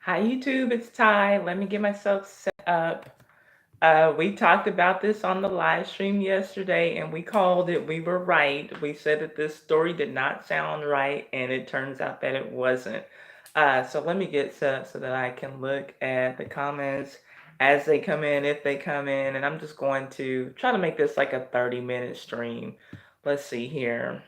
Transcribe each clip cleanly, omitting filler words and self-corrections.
Hi, YouTube. It's Ty. Let me get myself set up. We talked about this on the live stream yesterday and we called it. We were right. We said that this story did not sound right, and it turns out that it wasn't. So let me get set up so that I can look at the comments as they come in, if they come in, and I'm just going to try to make this like a 30-minute stream. Let's see here.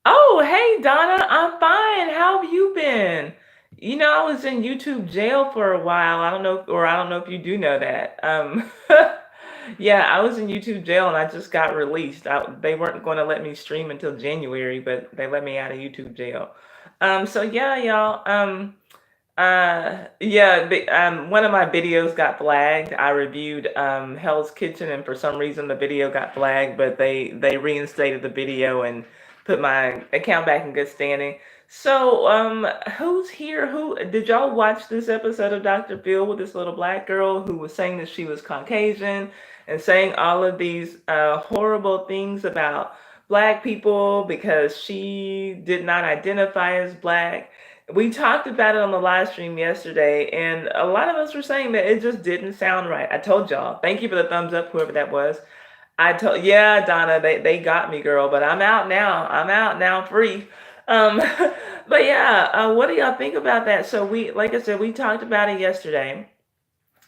Oh, hey Donna, I'm fine. How have you been? I was in YouTube jail for a while. I don't know if you do know that. Yeah, I was in YouTube jail and I just got released. They weren't going to let me stream until January, but they let me out of YouTube jail. So yeah, y'all. Yeah, one of my videos got flagged. I reviewed Hell's Kitchen, and for some reason the video got flagged, but they reinstated the video and put my account back in good standing. So, who's here? Who did y'all watch this episode of Dr. Phil with this little black girl who was saying that she was Caucasian and saying all of these horrible things about black people because she did not identify as black? We talked about it on the live stream yesterday, and a lot of us were saying that it just didn't sound right. I told y'all. Thank you for the thumbs up, whoever that was. Yeah, Donna, they got me, girl, but I'm out now. I'm out now, free. Um, but yeah, what do y'all think about that? So like I said, we talked about it yesterday.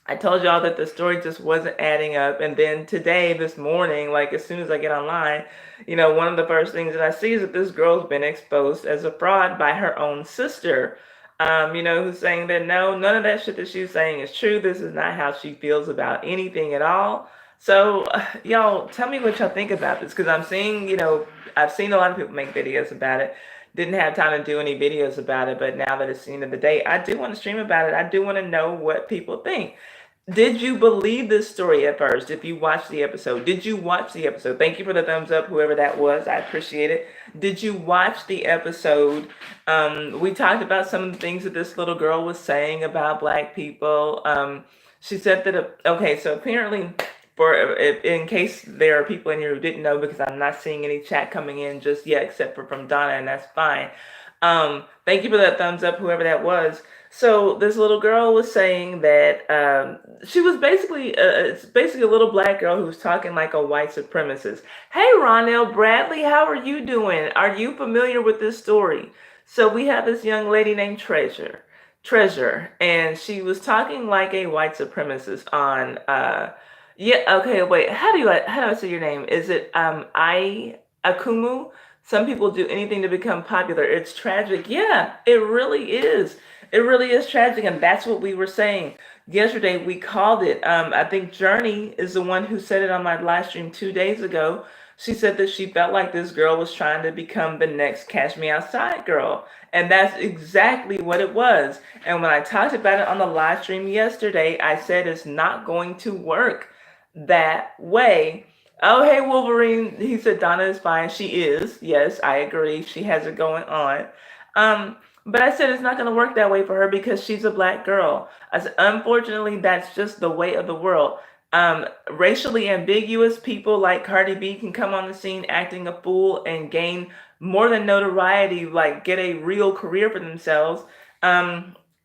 I told y'all that the story just wasn't adding up. And then today, this morning, like as soon as I get online, one of the first things that I see is that this girl's been exposed as a fraud by her own sister. Who's saying that no, none of that shit that she's saying is true. This is not how she feels about anything at all. So, y'all, tell me what y'all think about this, because I've seen a lot of people make videos about it. Didn't have time to do any videos about it, but now that it's the end of the day, I do want to stream about it. I do want to know what people think. Did you believe this story at first? If you watched the episode, did you watch the episode? Thank you for the thumbs up, whoever that was. I appreciate it. Did you watch the episode? We talked about some of the things that this little girl was saying about black people. She said that, okay, so apparently, in case there are people in here who didn't know, because I'm not seeing any chat coming in just yet, except for from Donna, and that's fine. Thank you for that thumbs up, whoever that was. So this little girl was saying that she was it's basically a little black girl who was talking like a white supremacist. Hey, Ronell Bradley, how are you doing? Are you familiar with this story? So we have this young lady named Treasure, and she was talking like a white supremacist on. Yeah, okay, wait. How do I say your name? Is it I Akumu? Some people do anything to become popular. It's tragic. Yeah, it really is. It really is tragic, and that's what we were saying yesterday. We called it. I think Journey is the one who said it on my live stream 2 days ago. She said that she felt like this girl was trying to become the next Cash Me Outside girl, and that's exactly what it was. And when I talked about it on the live stream yesterday, I said it's not going to work that way. Oh, hey, Wolverine. He said Donna is fine. She is. Yes, I agree. She has it going on. But I said it's not going to work that way for her because she's a black girl. I said, unfortunately, that's just the way of the world. Racially ambiguous people like Cardi B can come on the scene acting a fool and gain more than notoriety, like get a real career for themselves.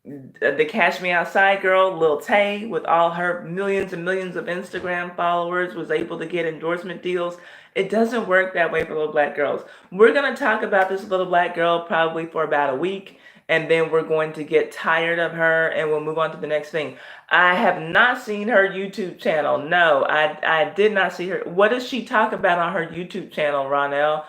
The Cash Me Outside girl, Lil Tay, with all her millions and millions of Instagram followers, was able to get endorsement deals. It doesn't work that way for little black girls. We're going to talk about this little black girl probably for about a week, and then we're going to get tired of her and we'll move on to the next thing. I have not seen her YouTube channel. No, I did not see her. What does she talk about on her YouTube channel, Ronell?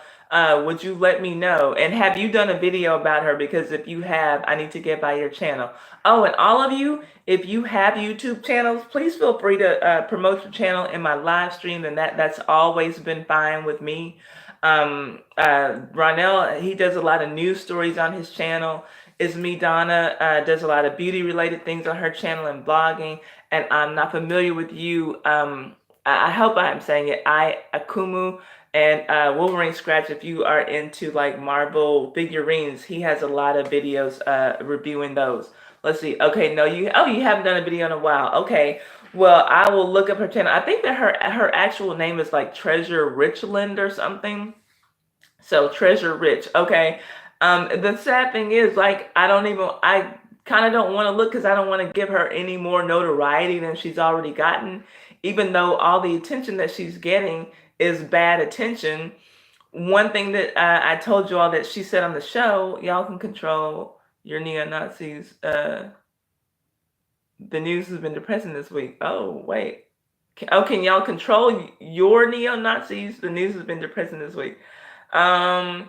Would you let me know? And have you done a video about her? Because if you have, I need to get by your channel. Oh, and all of you, if you have YouTube channels, please feel free to promote your channel in my live stream, and that's always been fine with me. Ronell, he does a lot of news stories on his channel. Is Me Donna does a lot of beauty related things on her channel and blogging. And I'm not familiar with you. I hope I'm saying it. I Akumu. And Wolverine Scratch, if you are into like Marvel figurines, he has a lot of videos reviewing those. Let's see. Okay, no, you haven't done a video in a while. Okay, well, I will look up her channel. I think that her actual name is like Treasure Richland or something. So Treasure Rich. Okay. The sad thing is, like, I kind of don't want to look because I don't want to give her any more notoriety than she's already gotten, even though all the attention that she's getting is bad attention. One thing that I told you all that she said on the show, y'all can control your neo Nazis. The news has been depressing this week. Oh, wait. Can y'all control your neo Nazis? The news has been depressing this week. Um,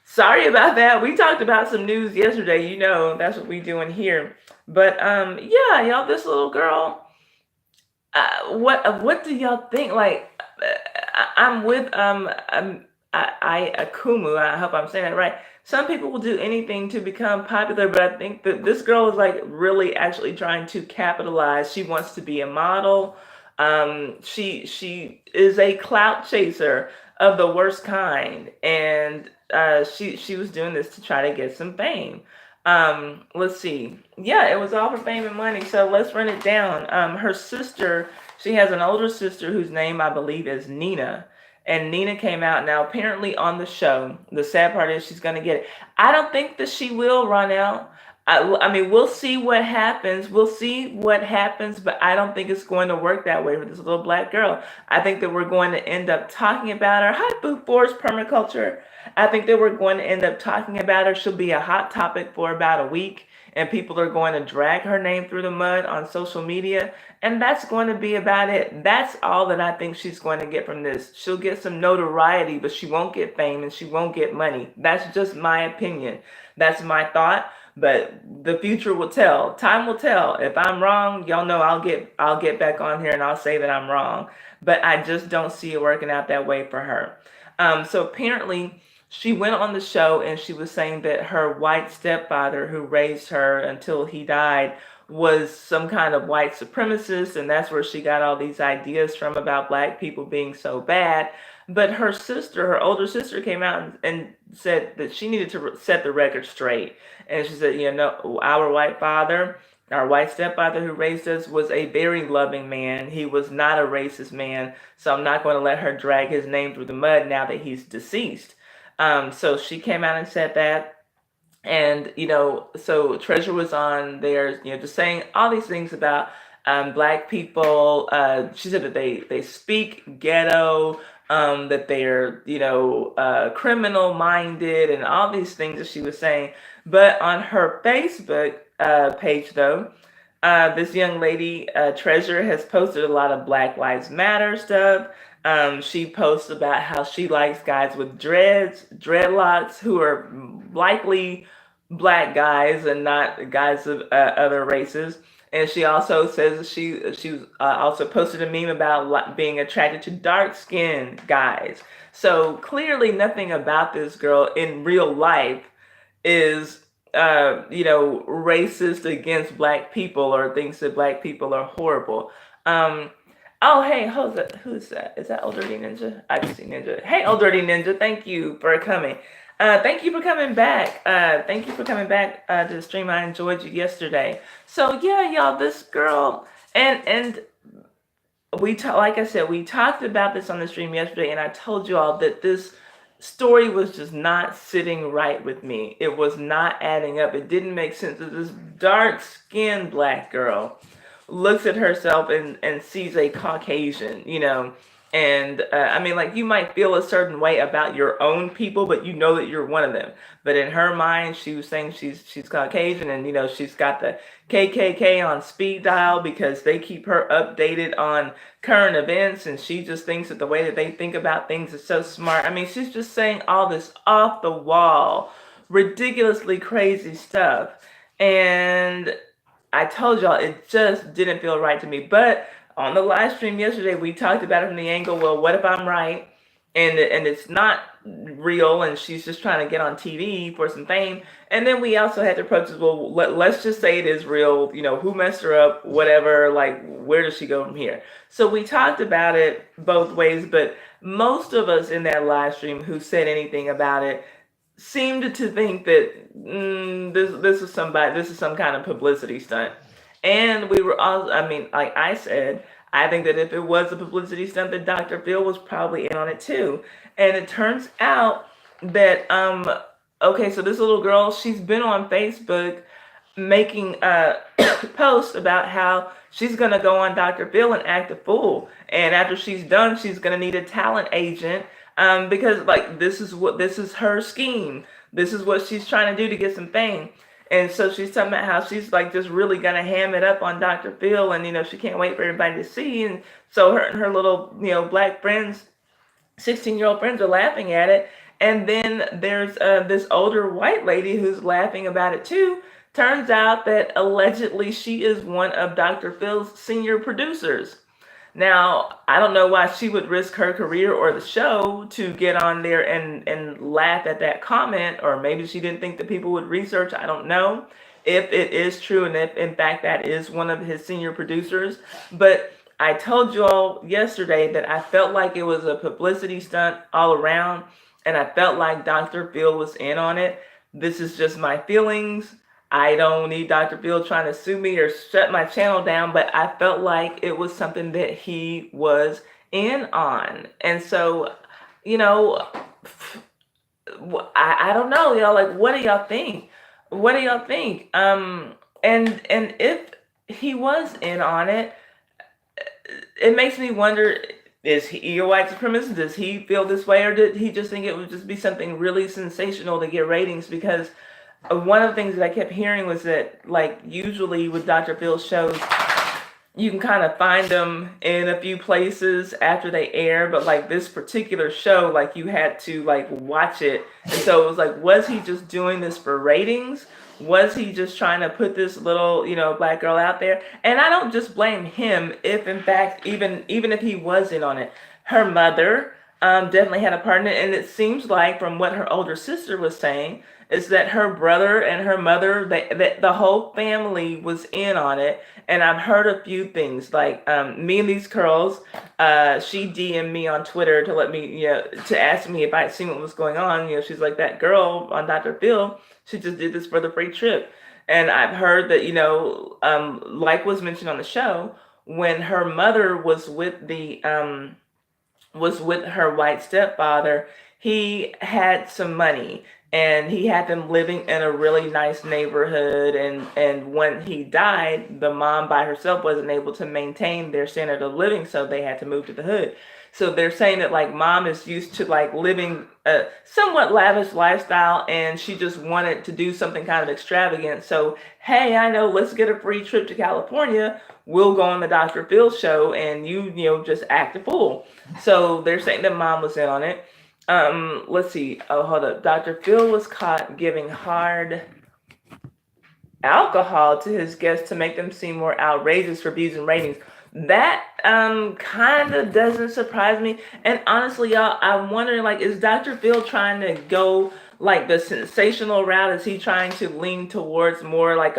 Sorry about that. We talked about some news yesterday. You know, that's what we doing here. But yeah, y'all, this little girl. What do y'all think? Like, I'm with I Akumu. I hope I'm saying that right. Some people will do anything to become popular, but I think that this girl is like really actually trying to capitalize. She wants to be a model. She is a clout chaser of the worst kind, and she was doing this to try to get some fame. Let's see. Yeah, it was all for fame and money. So let's run it down. Her sister, she has an older sister whose name I believe is Nina. And Nina came out now apparently on the show. The sad part is she's gonna get it. I don't think that she will run out. I mean, we'll see what happens. We'll see what happens, but I don't think it's going to work that way for this little black girl. I think that we're going to end up talking about her. Hi, Food Forest Permaculture. I think that we're going to end up talking about her. She'll be a hot topic for about a week, and people are going to drag her name through the mud on social media, and that's going to be about it. That's all that I think she's going to get from this. She'll get some notoriety, but she won't get fame and she won't get money. That's just my opinion. That's my thought. But the future will tell. Time will tell. If I'm wrong, y'all know I'll get back on here and I'll say that I'm wrong. But I just don't see it working out that way for her. So apparently she went on the show and she was saying that her white stepfather who raised her until he died was some kind of white supremacist, and that's where she got all these ideas from about black people being so bad. But her sister, her older sister, came out and said that she needed to set the record straight. And she said, you know, our white father, our white stepfather who raised us was a very loving man. He was not a racist man. So I'm not going to let her drag his name through the mud now that he's deceased. So she came out and said that. And, you know, so Treasure was on there, you know, just saying all these things about black people. She said that they speak ghetto, that they're, you know, criminal minded and all these things that she was saying. But on her Facebook page, though, this young lady, Treasure, has posted a lot of Black Lives Matter stuff. She posts about how she likes guys with dreadlocks, who are likely black guys and not guys of other races. And she also says she also posted a meme about being attracted to dark skinned guys. So clearly, nothing about this girl in real life is you know, racist against black people or thinks that black people are horrible. Um, oh, hey, who's that? Who's that? Is that Old Dirty Ninja? I just see Ninja. Hey, Old Dirty Ninja, thank you for coming. Thank you for coming back. Thank you for coming back to the stream. I enjoyed you yesterday. So yeah, y'all, this girl and like I said, we talked about this on the stream yesterday, and I told you all that this story was just not sitting right with me. It was not adding up. It didn't make sense that this dark-skinned black girl looks at herself and sees a Caucasian, you know. And I mean, like, you might feel a certain way about your own people, but you know that you're one of them. But in her mind, she was saying she's Caucasian, and you know, she's got the KKK on speed dial because they keep her updated on current events, and she just thinks that the way that they think about things is so smart. I mean, she's just saying all this off the wall, ridiculously crazy stuff. And I told y'all it just didn't feel right to me. But on the live stream yesterday, we talked about it from the angle, well, what if I'm right and it's not real and she's just trying to get on TV for some fame? And then we also had to approach it, well, let's just say it is real, you know, who messed her up, whatever, like, where does she go from here? So we talked about it both ways, but most of us in that live stream who said anything about it seemed to think that this is some kind of publicity stunt. And we were all, I mean, like I said, I think that if it was a publicity stunt, that Dr. Phil was probably in on it too. And it turns out that okay, so this little girl, she's been on Facebook making posts about how she's gonna go on Dr. Phil and act a fool, and after she's done, she's gonna need a talent agent, because like this is her scheme. This is what she's trying to do to get some fame. And so she's talking about how she's like just really gonna ham it up on Dr. Phil, and she can't wait for everybody to see. And so her and her little black friends, 16-year-old friends, are laughing at it. And then there's this older white lady who's laughing about it too. Turns out that allegedly she is one of Dr. Phil's senior producers. Now, I don't know why she would risk her career or the show to get on there and laugh at that comment, or maybe she didn't think that people would research. I don't know if it is true and if, in fact, that is one of his senior producers. But I told you all yesterday that I felt like it was a publicity stunt all around, and I felt like Dr. Phil was in on it. This is just my feelings. I don't need Dr. Phil trying to sue me or shut my channel down, but I felt like it was something that he was in on. And so, you know, I don't know, y'all. Like, what do y'all think? What do y'all think? And if he was in on it, it makes me wonder, is he a white supremacist? Does he feel this way, or did he just think it would just be something really sensational to get ratings? Because one of the things that I kept hearing was that, like, usually with Dr. Phil's shows, you can kind of find them in a few places after they air, but like this particular show, like you had to like watch it. And so it was like, was he just doing this for ratings? Was he just trying to put this little, black girl out there? And I don't just blame him if in fact, even if he was in on it. Her mother definitely had a part in it. And it seems like from what her older sister was saying, is that her brother and her mother, the whole family was in on it. And I've heard a few things like me and these curls. She DM'd me on Twitter to let me, to ask me if I had seen what was going on. She's like, that girl on Dr. Phil, she just did this for the free trip. And I've heard that, like was mentioned on the show, when her mother was with her white stepfather, he had some money and he had them living in a really nice neighborhood, and when he died, the mom by herself wasn't able to maintain their standard of living, so they had to move to the hood. So they're saying that like mom is used to like living a somewhat lavish lifestyle, and she just wanted to do something kind of extravagant. So hey, I know, let's get a free trip to California. We'll go on the Dr. Phil show, and you just act a fool. So they're saying that mom was in on it. Let's see. Oh, hold up. Dr. Phil was caught giving hard alcohol to his guests to make them seem more outrageous for views and ratings. That kind of doesn't surprise me. And honestly, y'all, I'm wondering, like, is Dr. Phil trying to go like the sensational route? Is he trying to lean towards more like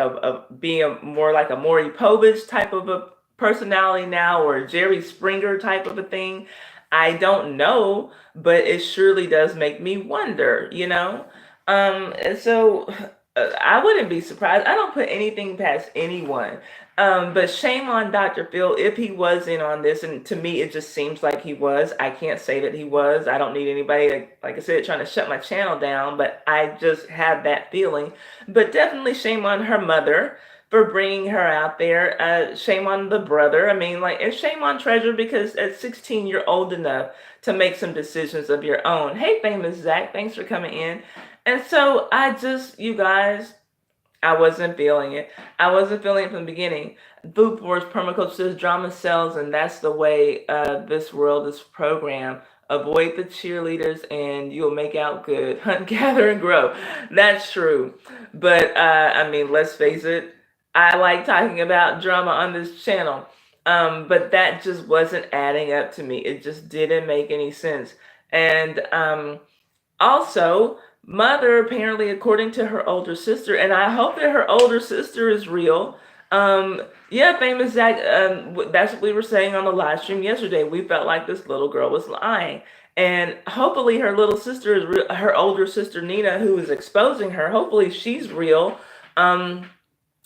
being more like a Maury Povich type of a personality now, or Jerry Springer type of a thing? I don't know, but it surely does make me wonder, And so I wouldn't be surprised. I don't put anything past anyone. But shame on Dr. Phil if he was in on this. And to me, it just seems like he was. I can't say that he was. I don't need anybody, like I said, trying to shut my channel down, but I just have that feeling. But definitely shame on her mother for bringing her out there. Shame on the brother. I mean, like, and shame on Treasure, because at 16, you're old enough to make some decisions of your own. Hey, famous Zach, thanks for coming in. And so you guys, I wasn't feeling it. I wasn't feeling it from the beginning. Food Wars Permacoach says drama sells, and that's the way this world is programmed. Avoid the cheerleaders and you'll make out good. Hunt, gather, and grow. That's true. But I mean, let's face it, I like talking about drama on this channel. But that just wasn't adding up to me. It just didn't make any sense. And also, mother, apparently, according to her older sister, and I hope that her older sister is real. Yeah, famous Zach, that's what we were saying on the live stream yesterday. We felt like this little girl was lying. And hopefully her little sister is real, her older sister Nina, who is exposing her. Hopefully she's real.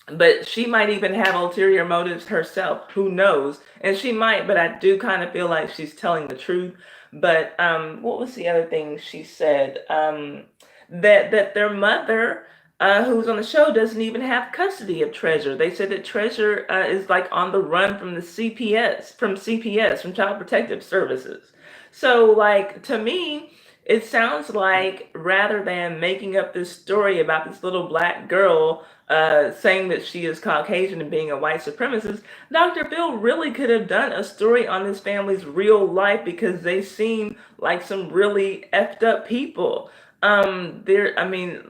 But she might even have ulterior motives herself. Who knows? And she might, but I do kind of feel like she's telling the truth. But what was the other thing she said? That their mother, who's on the show, doesn't even have custody of Treasure. They said that Treasure is like on the run from the CPS, from Child Protective Services. So, like, to me, it sounds like rather than making up this story about this little black girl saying that she is Caucasian and being a white supremacist, Dr. Phil really could have done a story on this family's real life because they seem like some really effed up people. I mean,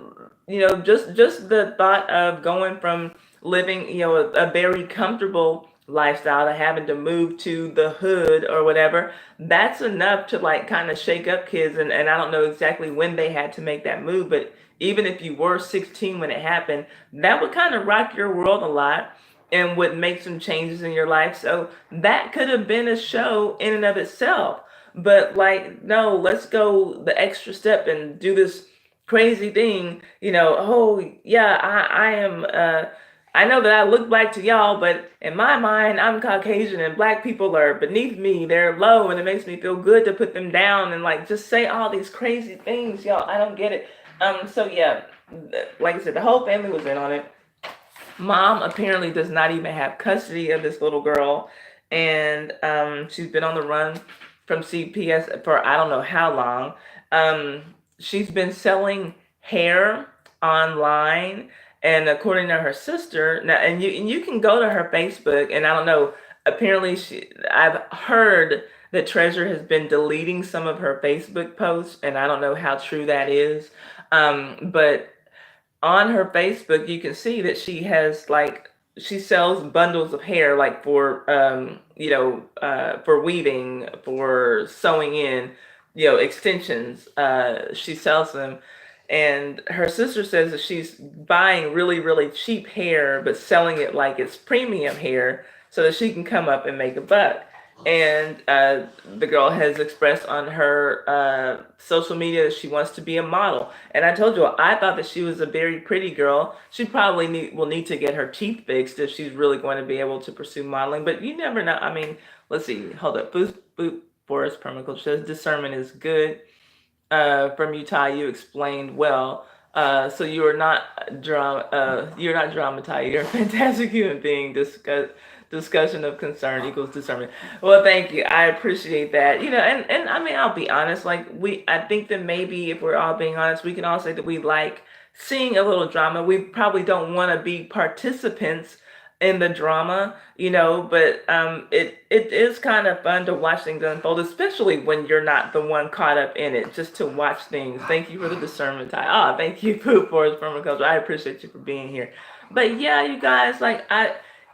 just the thought of going from living, a very comfortable lifestyle to having to move to the hood or whatever, that's enough to like kind of shake up kids. And I don't know exactly when they had to make that move, but even if you were 16 when it happened, that would kind of rock your world a lot and would make some changes in your life. So that could have been a show in and of itself. But like, no, let's go the extra step and do this crazy thing. Oh yeah, I am. I know that I look black to y'all, but in my mind, I'm Caucasian and black people are beneath me. They're low, and it makes me feel good to put them down and like just say all these crazy things, y'all. I don't get it. So yeah, like I said, the whole family was in on it. Mom apparently does not even have custody of this little girl, and she's been on the run from CPS for I don't know how long. Um, she's been selling hair online, and according to her sister, now and you can go to her Facebook, and I don't know. Apparently, I've heard that Treasure has been deleting some of her Facebook posts, and I don't know how true that is. But on her Facebook, you can see that she has like she sells bundles of hair like for for weaving, for sewing in, extensions. She sells them, and her sister says that she's buying really really cheap hair but selling it like it's premium hair so that she can come up and make a buck. And the girl has expressed on her social media that she wants to be a model. And I told you, I thought that she was a very pretty girl. She probably will need to get her teeth fixed if she's really going to be able to pursue modeling. But you never know. I mean, let's see. Hold up. Boop Forest Permaculture says discernment is good. From Utah, you explained well. So you're not dramatized. You're a fantastic human being. Discussion of concern equals discernment. Well, thank you. I appreciate that. And I mean, I'll be honest. Like I think that maybe if we're all being honest, we can all say that we like seeing a little drama. We probably don't want to be participants in the drama, but it is kind of fun to watch things unfold, especially when you're not the one caught up in it, just to watch things. Thank you for the discernment, Ty. Oh, thank you, Food Forest Permaculture. I appreciate you for being here. But yeah, you guys, like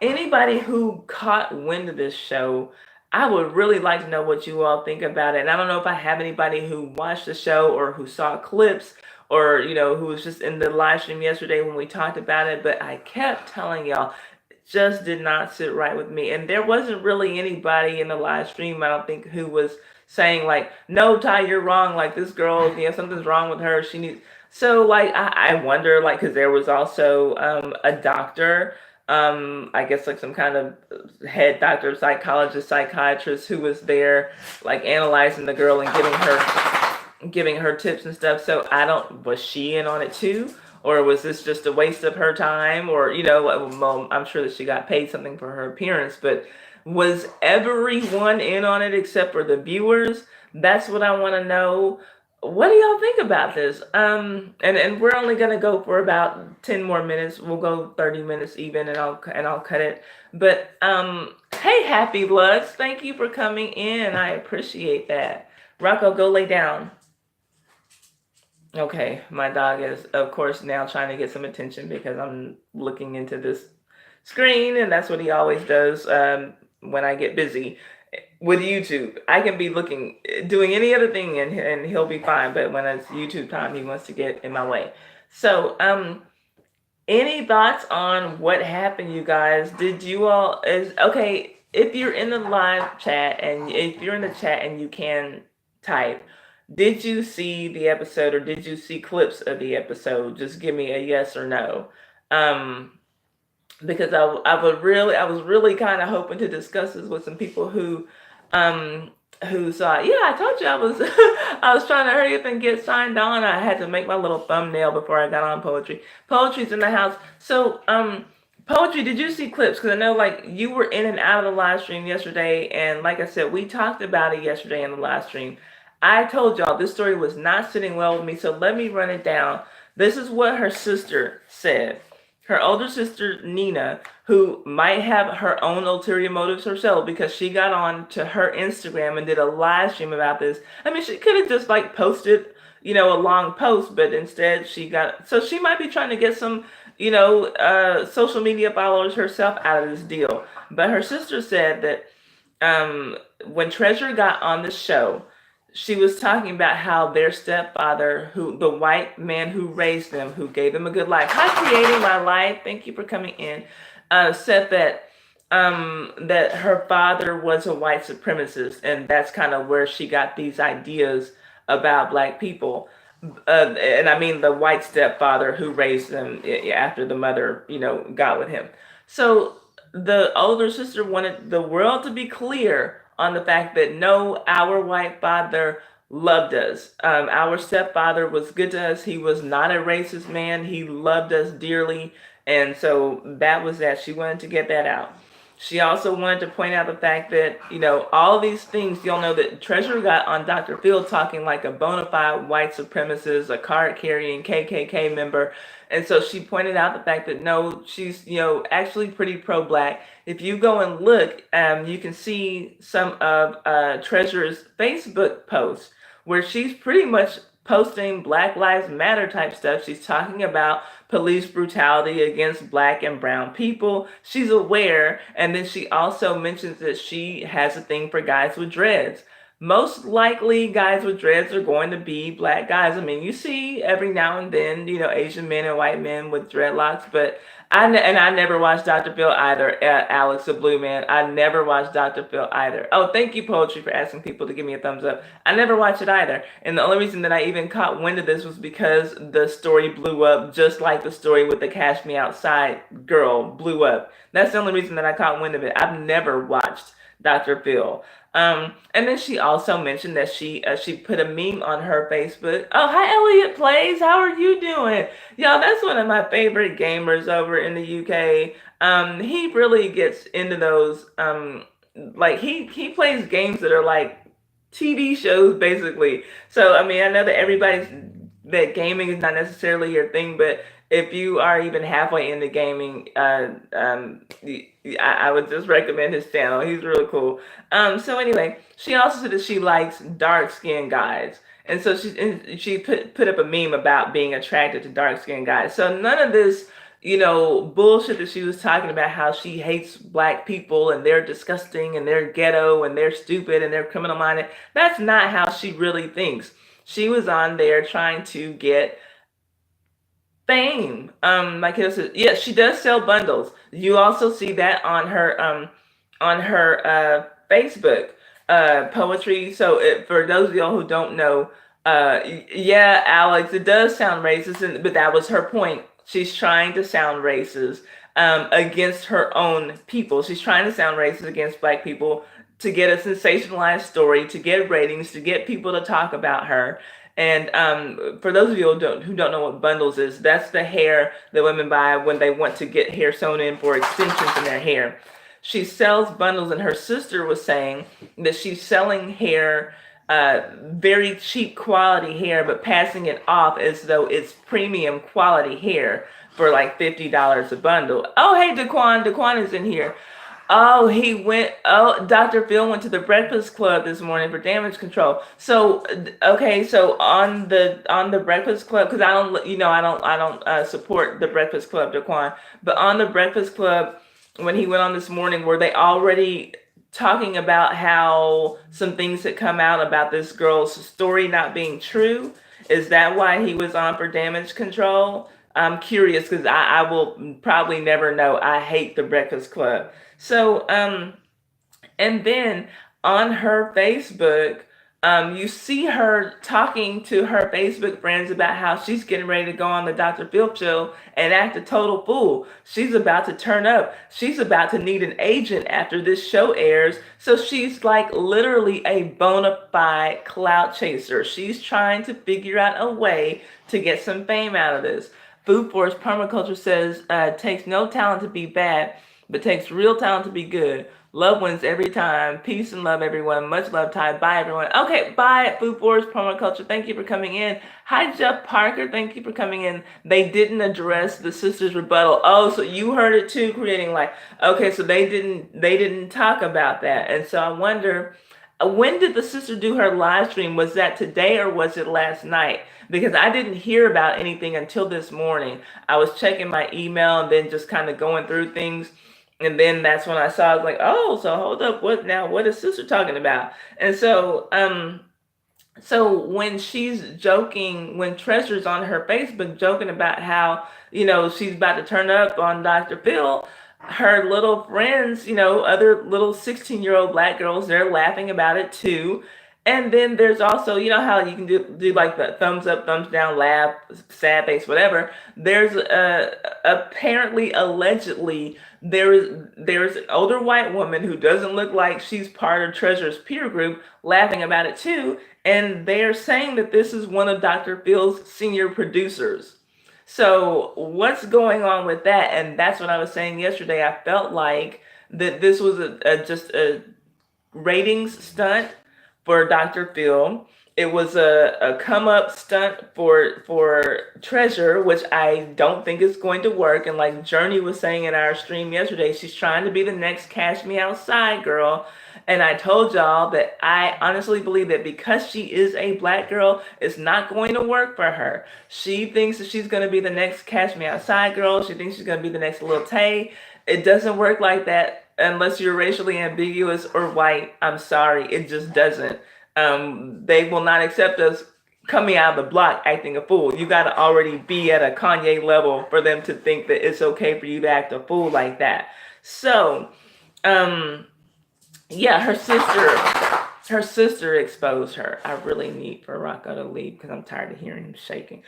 anybody who caught wind of this show, I would really like to know what you all think about it. And I don't know if I have anybody who watched the show or who saw clips or, who was just in the live stream yesterday when we talked about it, but I kept telling y'all, just did not sit right with me. And there wasn't really anybody in the live stream, I don't think, who was saying like, no, Ty, you're wrong. Like this girl, something's wrong with her. She needs. So like, I wonder, like, because there was also a doctor, I guess like some kind of head doctor, psychologist, psychiatrist who was there, like analyzing the girl and giving her tips and stuff. So was she in on it too? Or was this just a waste of her time? Or, I'm sure that she got paid something for her appearance, but was everyone in on it except for the viewers? That's what I want to know. What do y'all think about this? And we're only gonna go for about 10 more minutes. We'll go 30 minutes even, and I'll cut it. But hey, Happy Bloods, thank you for coming in. I appreciate that. Rocco, go lay down. Okay, my dog is, of course, now trying to get some attention because I'm looking into this screen, and that's what he always does when I get busy with YouTube. I can be doing any other thing, and he'll be fine, but when it's YouTube time, he wants to get in my way. So, any thoughts on what happened, you guys? Did you all, okay, if you're in the live chat, and if you're in the chat and you can type, did you see the episode or did you see clips of the episode? Just give me a yes or no. because I was really kind of hoping to discuss this with some people um who saw. Yeah, I told you I was I was trying to hurry up and get signed on. I had to make my little thumbnail before I got on poetry. Poetry's in the house. So poetry, did you see clips? Because I know like you were in and out of the live stream yesterday, and like I said, we talked about it yesterday in the live stream. I told y'all this story was not sitting well with me, so let me run it down. This is what her sister said. Her older sister, Nina, who might have her own ulterior motives herself because she got on to her Instagram and did a live stream about this. I mean, she could have just like posted, a long post, but instead so she might be trying to get some, social media followers herself out of this deal. But her sister said that when Treasure got on the show, she was talking about how their stepfather, the white man who raised them, who gave them a good life, hi, creating my life, thank you for coming in, said that her father was a white supremacist, and that's kind of where she got these ideas about black people. And I mean the white stepfather who raised them after the mother, got with him. So the older sister wanted the world to be clear on the fact that no, our white father loved us. Our stepfather was good to us. He was not a racist man. He loved us dearly. And so that was that. She wanted to get that out. She also wanted to point out the fact that, all these things, you'll know that Treasure got on Dr. Phil talking like a bona fide white supremacist, a card carrying KKK member. And so she pointed out the fact that no, she's, actually pretty pro-black. If you go and look, you can see some of Treasure's Facebook posts where she's pretty much posting Black Lives Matter type stuff. She's talking about police brutality against black and brown people. She's aware, and then she also mentions that she has a thing for guys with dreads. Most likely guys with dreads are going to be black guys. I mean, you see every now and then, Asian men and white men with dreadlocks, but I never watched Dr. Phil either. Alex, the blue man, I never watched Dr. Phil either. Oh, thank you, Poetry, for asking people to give me a thumbs up. I never watched it either. And the only reason that I even caught wind of this was because the story blew up, just like the story with the Cash Me Outside girl blew up. That's the only reason that I caught wind of it. I've never watched Dr. Phil. And then she also mentioned that she put a meme on her Facebook. Oh, hi, Elliot Plays. How are you doing? Y'all, that's one of my favorite gamers over in the UK. He really gets into those. Like he plays games that are like TV shows, basically. So I mean, I know that gaming is not necessarily your thing, but if you are even halfway into gaming, I would just recommend his channel. He's really cool. So anyway, she also said that she likes dark-skinned guys. And so she put up a meme about being attracted to dark-skinned guys. So none of this, bullshit that she was talking about, how she hates black people and they're disgusting and they're ghetto and they're stupid and they're criminal-minded. That's not how she really thinks. She was on there trying to get fame. My kiddo says, yeah, she does sell bundles. You also see that on her Facebook poetry. So for those of y'all who don't know, yeah, Alex, it does sound racist, but that was her point. She's trying to sound racist against her own people. She's trying to sound racist against black people to get a sensationalized story, to get ratings, to get people to talk about her. And for those of you who don't know what bundles is, that's the hair that women buy when they want to get hair sewn in for extensions in their hair. She sells bundles, and her sister was saying that she's selling hair, very cheap quality hair, but passing it off as though it's premium quality hair for like $50 a bundle. Oh, hey, Daquan. Daquan is in here. Oh, Dr. Phil went to the Breakfast Club this morning for damage control. So, okay, so on the Breakfast Club, because I don't support the Breakfast Club, Daquan, but on the Breakfast Club, when he went on this morning, were they already talking about how some things had come out about this girl's story not being true? Is that why he was on for damage control? I'm curious because I will probably never know. I hate the Breakfast Club. So, and then on her Facebook, You see her talking to her Facebook friends about how she's getting ready to go on the Dr. Phil show and act a total fool. She's about to turn up. She's about to need an agent after this show airs. So she's like literally a bona fide clout chaser. She's trying to figure out a way to get some fame out of this. Food Force Permaculture says, takes no talent to be bad, but takes real talent to be good. Love wins every time. Peace and love, everyone. Much love, Ty. Bye, everyone. Okay, bye, Food Forest Permaculture. Thank you for coming in. Hi, Jeff Parker. Thank you for coming in. They didn't address the sisters' rebuttal. Oh, so you heard it too, Creating Life. Okay, so they didn't talk about that. And so I wonder, when did the sister do her live stream? Was that today or was it last night? Because I didn't hear about anything until this morning. I was checking my email and then just kind of going through things. And then that's when I saw, I was like, oh, so hold up, what now? What is sister talking about? And so when she's joking, when Treasure's on her Facebook joking about how, she's about to turn up on Dr. Phil, her little friends, other little 16-year-old black girls, they're laughing about it too. And then there's also, how you can do like the thumbs up, thumbs down, laugh, sad face, whatever. There's apparently, allegedly, there's an older white woman who doesn't look like she's part of Treasure's peer group laughing about it too. And they're saying that this is one of Dr. Phil's senior producers. So what's going on with that? And that's what I was saying yesterday. I felt like that this was just a ratings stunt for Dr. Phil. It was a come up stunt for Treasure, which I don't think is going to work. And like Journey was saying in our stream yesterday, she's trying to be the next Cash Me Outside girl. And I told y'all that I honestly believe that because she is a black girl, it's not going to work for her. She thinks that she's going to be the next Cash Me Outside girl. She thinks she's going to be the next Lil Tay. It doesn't work like that unless you're racially ambiguous or white. I'm sorry, it just doesn't. They will not accept us coming out of the block acting a fool. You got to already be at a Kanye level for them to think that it's okay for you to act a fool like that. So, yeah, her sister exposed her. I really need for Rocco to leave because I'm tired of hearing him shaking.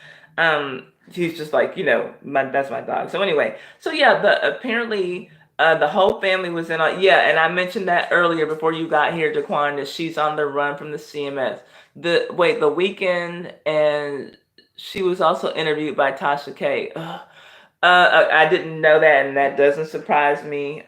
He's just like, that's my dog. So anyway, so yeah, apparently the whole family was in on, yeah, and I mentioned that earlier before you got here, Daquan, that she's on the run from the CMS. The Weeknd, and she was also interviewed by Tasha K. I didn't know that, and that doesn't surprise me.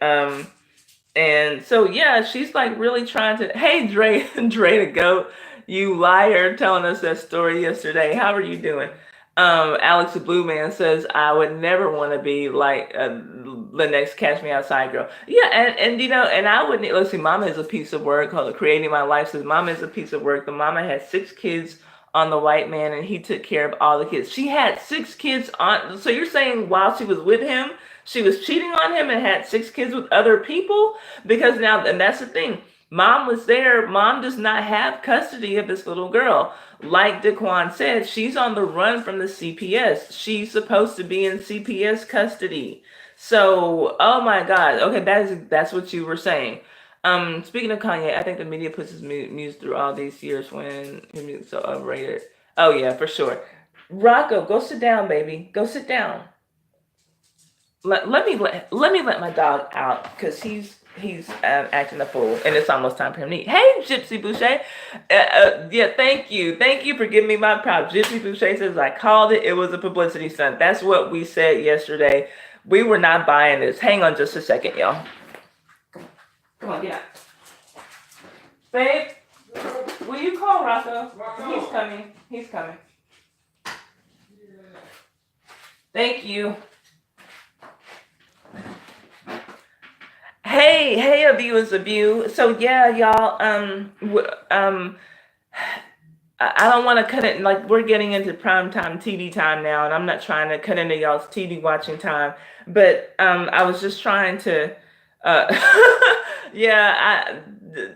And so yeah, she's like really trying to. Hey, Dre, Dre the Goat, you liar, telling us that story yesterday. How are you doing? Alex the Blue Man says, I would never want to be like the next Catch Me Outside girl. Yeah, and and I wouldn't. Let's see, Mama is a piece of work. Creating My Life says, Mama is a piece of work. The mama had 6 kids on the white man, and he took care of all the kids. She had 6 kids on. So you're saying while she was with him, she was cheating on him and had 6 kids with other people? Because now, and that's the thing. Mom was there. Mom does not have custody of this little girl. Like Daquan said, she's on the run from the CPS. She's supposed to be in CPS custody. So, oh my God. Okay, that's what you were saying. Speaking of Kanye, I think the media puts his music through all these years when his music's so overrated. Oh yeah, for sure. Rocco, go sit down, baby. Go sit down. Let me let my dog out because he's acting a fool, and it's almost time for him to eat. Hey, Gypsy Boucher. Yeah, thank you for giving me my props. Gypsy Boucher says, I called it. It was a publicity stunt. That's what we said yesterday. We were not buying this. Hang on just a second, y'all. Come on, get out. Babe, will you call Rocco? He's coming. Thank you. Hey, a view is a view. So yeah, y'all. I don't want to cut it. Like, we're getting into prime time TV time now, and I'm not trying to cut into y'all's TV watching time. But I was just trying to. Yeah,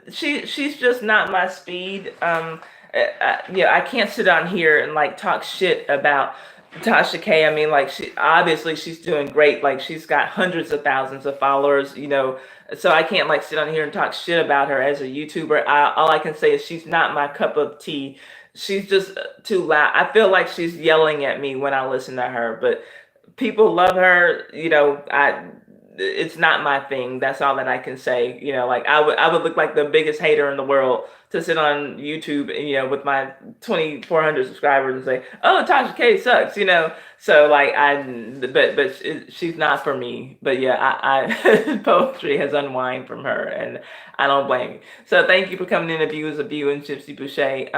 she's just not my speed. Yeah, I can't sit on here and like talk shit about Tasha K, I mean, like she obviously she's doing great. Like she's got hundreds of thousands of followers, so I can't like sit on here and talk shit about her as a YouTuber. All I can say is she's not my cup of tea. She's just too loud. I feel like she's yelling at me when I listen to her, but people love her. It's not my thing. That's all that I can say. Like I would look like the biggest hater in the world to sit on YouTube, with my 2,400 subscribers and say, "Oh, Tasha K sucks," So like she's not for me. But yeah, I poetry has unwind from her, and I don't blame you. So thank you for coming in. A view and Gypsy Boucher.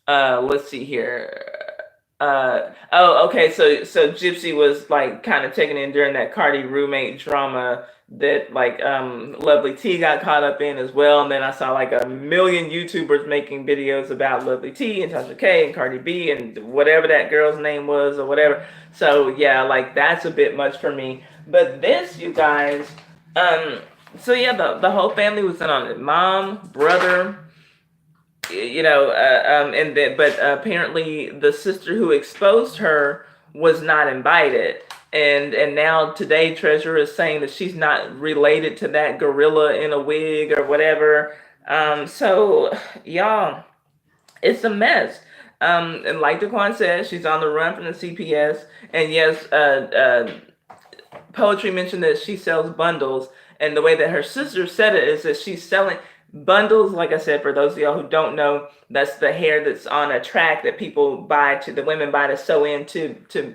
Let's see here. Okay. So Gypsy was like kind of taken in during that Cardi roommate drama that like Lovely T got caught up in as well. And then I saw like a million YouTubers making videos about Lovely T and Tasha K and Cardi B and whatever that girl's name was or whatever. So yeah, like that's a bit much for me. But this, you guys, so yeah, the whole family was in on it. Mom, brother, and then but apparently the sister who exposed her was not invited, and now today Treasure is saying that she's not related to that gorilla in a wig or whatever. So y'all, it's a mess. And like Daquan says, she's on the run from the CPS, and yes, Poetry mentioned that she sells bundles, and the way that her sister said it is that she's selling bundles. Like I said, for those of y'all who don't know, that's the hair that's on a track that the women buy to sew in to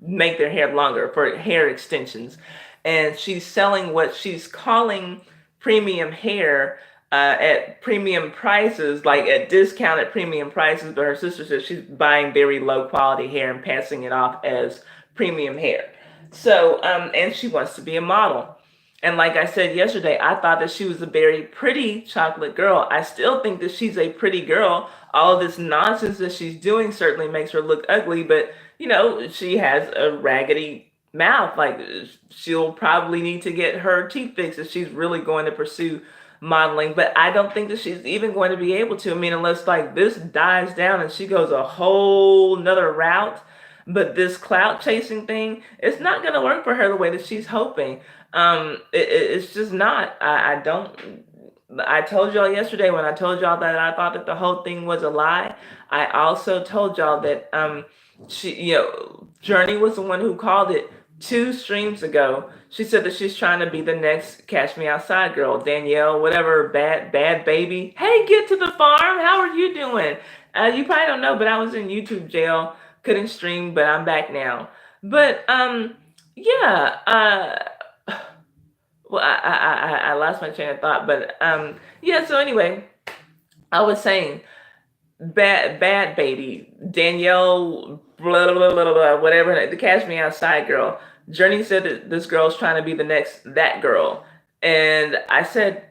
make their hair longer for hair extensions. And she's selling what she's calling premium hair at premium prices, like at discounted premium prices. But her sister says she's buying very low quality hair and passing it off as premium hair. So, and she wants to be a model. And like I said yesterday, I thought that she was a very pretty chocolate girl. I still think that she's a pretty girl. All of this nonsense that she's doing certainly makes her look ugly, but she has a raggedy mouth. Like she'll probably need to get her teeth fixed if she's really going to pursue modeling. But I don't think that she's even going to be able to. I mean, unless like this dies down and she goes a whole nother route. But this clout chasing thing, it's not going to work for her the way that she's hoping. It's just not. I don't. I told y'all yesterday when I told y'all that I thought that the whole thing was a lie. I also told y'all that Journey was the one who called it 2 streams ago. She said that she's trying to be the next Catch Me Outside girl, Danielle, whatever, bad baby. Hey, get to the farm. How are you doing? You probably don't know, but I was in YouTube jail, couldn't stream, but I'm back now. But yeah. Well, I lost my train of thought, but yeah. So anyway, I was saying, bad baby, Danielle, blah blah blah blah, whatever, the Catch Me Outside girl. Journey said that this girl's trying to be the next that girl, and I said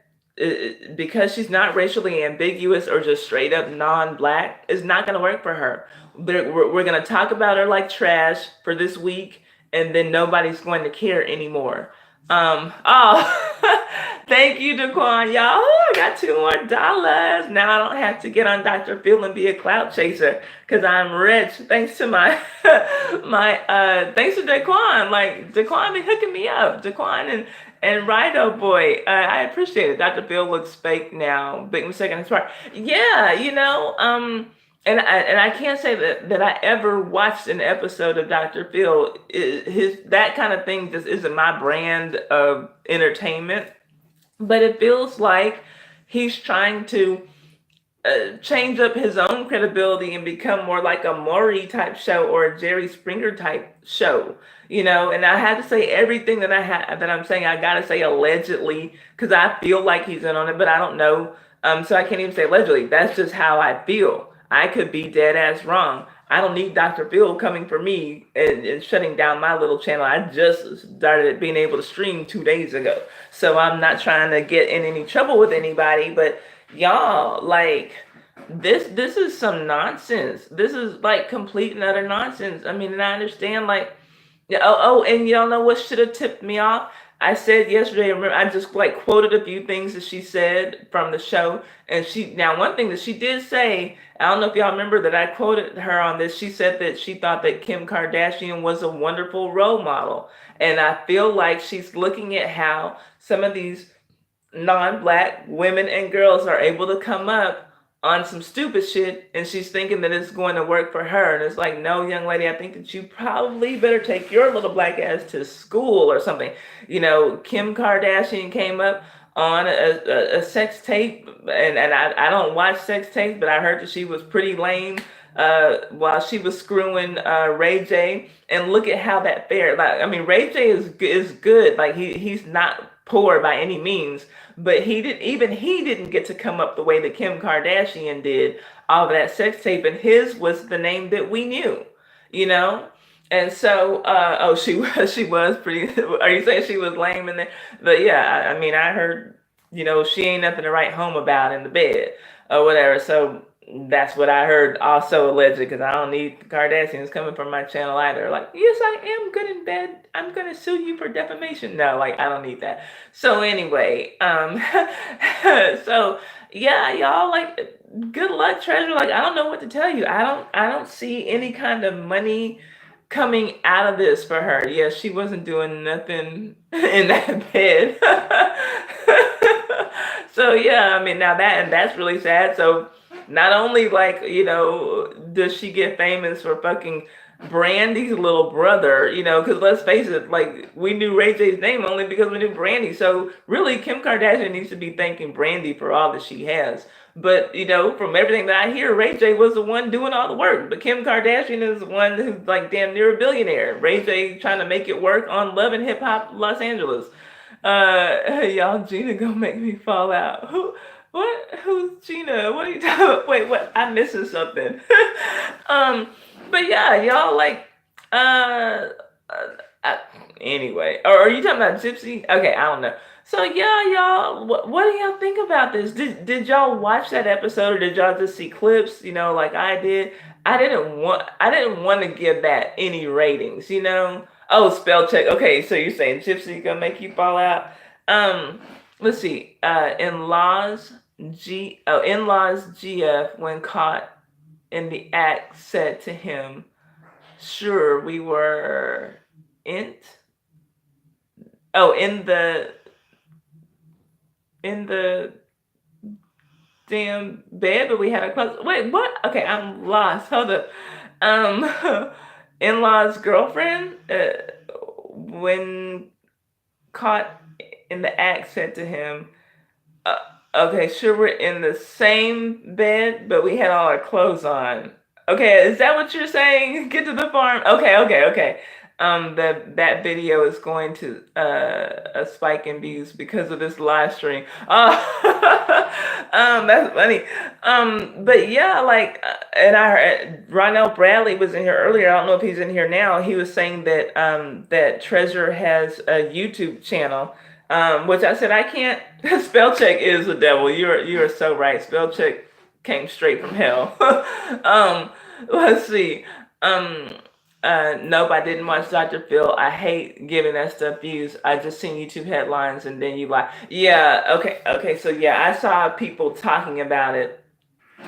because she's not racially ambiguous or just straight up non-black, it's not going to work for her. We're going to talk about her like trash for this week, and then nobody's going to care anymore. Oh, thank you, Daquan. Y'all, I got $2 more. Now I don't have to get on Dr. Phil and be a clout chaser because I'm rich. Thanks to thanks to Daquan. Like Daquan been hooking me up. Daquan and Rido boy, I appreciate it. Dr. Phil looks fake now. Big mistake on his part. Yeah, and I can't say that I ever watched an episode of Dr. Phil. That kind of thing just isn't my brand of entertainment. But it feels like he's trying to change up his own credibility and become more like a Maury type show or a Jerry Springer type show. And I have to say everything that I'm saying, I gotta say allegedly because I feel like he's in on it, but I don't know. So I can't even say allegedly. That's just how I feel. I could be dead ass wrong. I don't need Dr. Phil coming for me and shutting down my little channel. I just started being able to stream 2 days ago. So I'm not trying to get in any trouble with anybody, but y'all, like, this is some nonsense. This is like complete and utter nonsense. I mean, and I understand, like, and y'all know what should have tipped me off? I said yesterday, remember, I just like quoted a few things that she said from the show. And now one thing that she did say, I don't know if y'all remember that I quoted her on this. She said that she thought that Kim Kardashian was a wonderful role model. And I feel like she's looking at how some of these non-black women and girls are able to come up on some stupid shit, and she's thinking that it's going to work for her. And it's like, no, young lady, I think that you probably better take your little black ass to school or something. Kim Kardashian came up on a sex tape, and I don't watch sex tapes, but I heard that she was pretty lame while she was screwing Ray J. And look at how that fared. Like, I mean, Ray J is good. Like, he's not poor by any means, but he didn't get to come up the way that Kim Kardashian did all of that sex tape, and his was the name that we knew, you know. And so, oh, she was pretty. Are you saying she was lame in there? But yeah, I mean, I heard, she ain't nothing to write home about in the bed or whatever. So that's what I heard, also alleged, because I don't need Kardashians coming from my channel either. Like, yes, I am good in bed. I'm gonna sue you for defamation. No, like, I don't need that. So anyway, so yeah, y'all, like, good luck, Treasure. Like, I don't know what to tell you. I don't see any kind of money coming out of this for her. Yeah, she wasn't doing nothing in that bed. So yeah, I mean, now that's really sad. So not only, like, does she get famous for fucking Brandy's little brother, because let's face it, like, we knew Ray J's name only because we knew Brandy. So really, Kim Kardashian needs to be thanking Brandy for all that she has. But, from everything that I hear, Ray J was the one doing all the work. But Kim Kardashian is the one who's like damn near a billionaire. Ray J trying to make it work on Love and Hip Hop Los Angeles. Y'all, Gina gonna make me fall out. What? Who's Gina? What are you talking about? Wait, what? I'm missing something. um, but yeah, y'all, like, uh, anyway, or are you talking about Gypsy? Okay, I don't know. So yeah, y'all, what do y'all think about this? Did y'all watch that episode, or did y'all just see clips? Like I did. I didn't want to give that any ratings. Oh, spell check. Okay, so you're saying Gypsy gonna make you fall out? Let's see. In-laws GF, when caught in the act, said to him, "Sure, we were in the damn bed, but we had a close." Wait, what? Okay, I'm lost. Hold up. In-laws girlfriend, when caught in the act, said to him, "Okay, sure, we're in the same bed, but we had all our clothes on." Okay, is that what you're saying? Get to the farm. Okay. That video is going to a spike in views because of this live stream. That's funny. But yeah, like, and I heard Ronell Bradley was in here earlier. I don't know if he's in here now. He was saying that that Treasure has a YouTube channel, which I said I can't. Spell check is the devil. You are so right. Spell check came straight from hell. Let's see. Nope, I didn't watch Dr. Phil. I hate giving that stuff views. I just seen YouTube headlines and then you like, yeah, okay. So yeah, I saw people talking about it,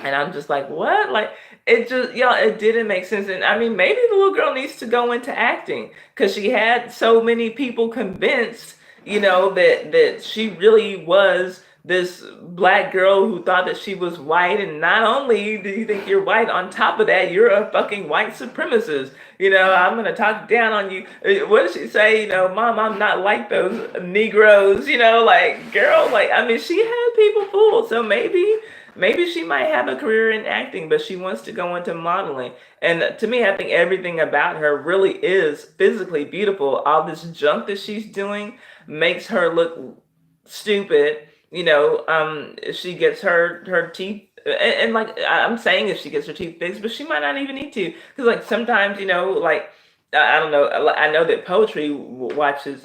and I'm just like, what? Like, it just, y'all, it didn't make sense. And I mean, maybe the little girl needs to go into acting because she had so many people convinced, that she really was this black girl who thought that she was white. And not only do you think you're white, on top of that, you're a fucking white supremacist. I'm gonna talk down on you. What did she say? Mom, I'm not like those Negroes. Like, girl, like, I mean, she had people fooled. So maybe she might have a career in acting, but she wants to go into modeling. And to me, I think everything about her really is physically beautiful. All this junk that she's doing makes her look stupid. If she gets her teeth, and like, I'm saying, if she gets her teeth fixed, but she might not even need to, because like sometimes, like, I don't know. I know that Poetry watches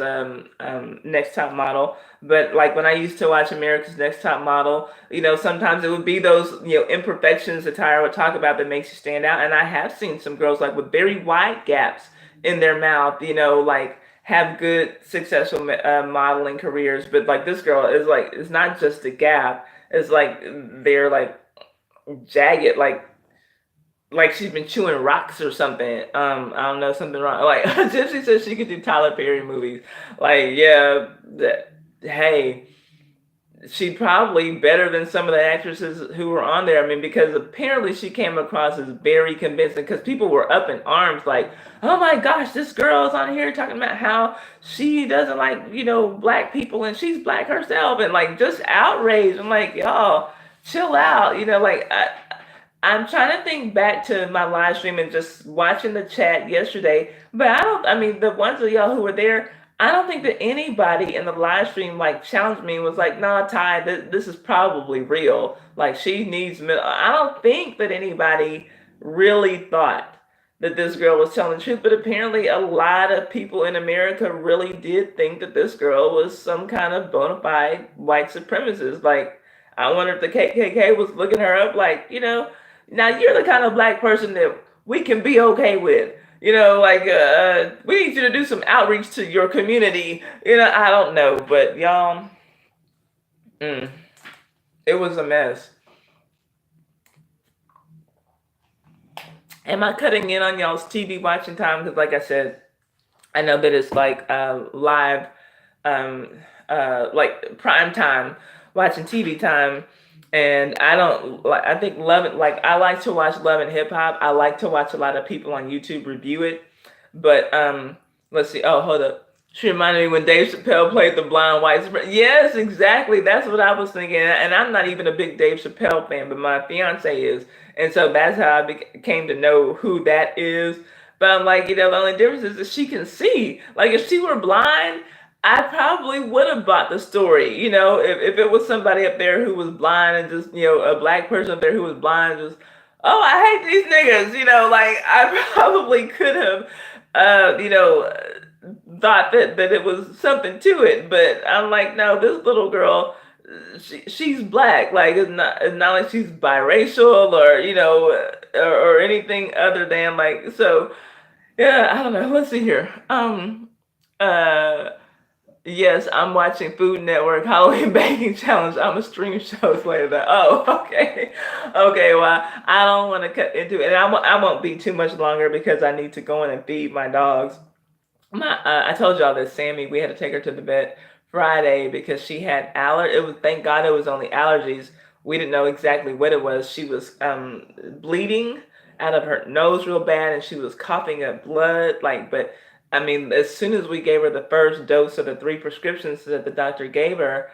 Next Top Model, but like when I used to watch America's Next Top Model, sometimes it would be those imperfections that Tyra would talk about that makes you stand out. And I have seen some girls like with very wide gaps in their mouth, like have good, successful modeling careers. But like this girl is like, it's not just a gap. It's like they're like jagged, like she's been chewing rocks or something. I don't know, something wrong. Like Gypsy said she could do Tyler Perry movies. Like, yeah, hey, she probably better than some of the actresses who were on there. I mean, because apparently she came across as very convincing. Because people were up in arms, like, "Oh my gosh, this girl's on here talking about how she doesn't like, black people, and she's black herself," and like just outraged. I'm like, y'all, chill out. Like I'm trying to think back to my live stream and just watching the chat yesterday, but I mean, the ones of y'all who were there, I don't think that anybody in the live stream like challenged me and was like, "Nah, Ty, this is probably real. Like she needs." I don't think that anybody really thought that this girl was telling the truth, but apparently a lot of people in America really did think that this girl was some kind of bona fide white supremacist. Like, I wonder if the KKK was looking her up, like, now you're the kind of black person that we can be okay with. Like we need you to do some outreach to your community. I don't know, but y'all, mm, it was a mess. Am I cutting in on y'all's TV watching time? Because, like I said, I know that it's like live, um, like prime time, watching TV time, and I don't like. I think Love and like I like to watch Love and Hip Hop. I like to watch a lot of people on YouTube review it, but let's see. Oh, hold up. She reminded me when Dave Chappelle played the blind white. Yes, exactly. That's what I was thinking. And I'm not even a big Dave Chappelle fan, but my fiance is, and so that's how I came to know who that is. But I'm like, the only difference is that she can see. Like, if she were blind, I probably would have bought the story. If it was somebody up there who was blind and just, a black person up there who was blind, just, oh, I hate these niggas. Like I probably could have, thought that it was something to it. But I'm like, no, this little girl, she's black. Like it's not like she's biracial or or anything other than like so. Yeah, I don't know. Let's see here. Uh Yes, I'm watching Food Network Halloween Baking Challenge. I'm a stream shows later. Oh, okay. Okay, well, I don't want to cut into it. And I won't be too much longer because I need to go in and feed my dogs. I told y'all that Sammy, we had to take her to the vet Friday because she had It was, thank God it was only allergies. We didn't know exactly what it was. She was bleeding out of her nose real bad, and she was coughing up blood. Like, but I mean, as soon as we gave her the first dose of the 3 prescriptions that the doctor gave her,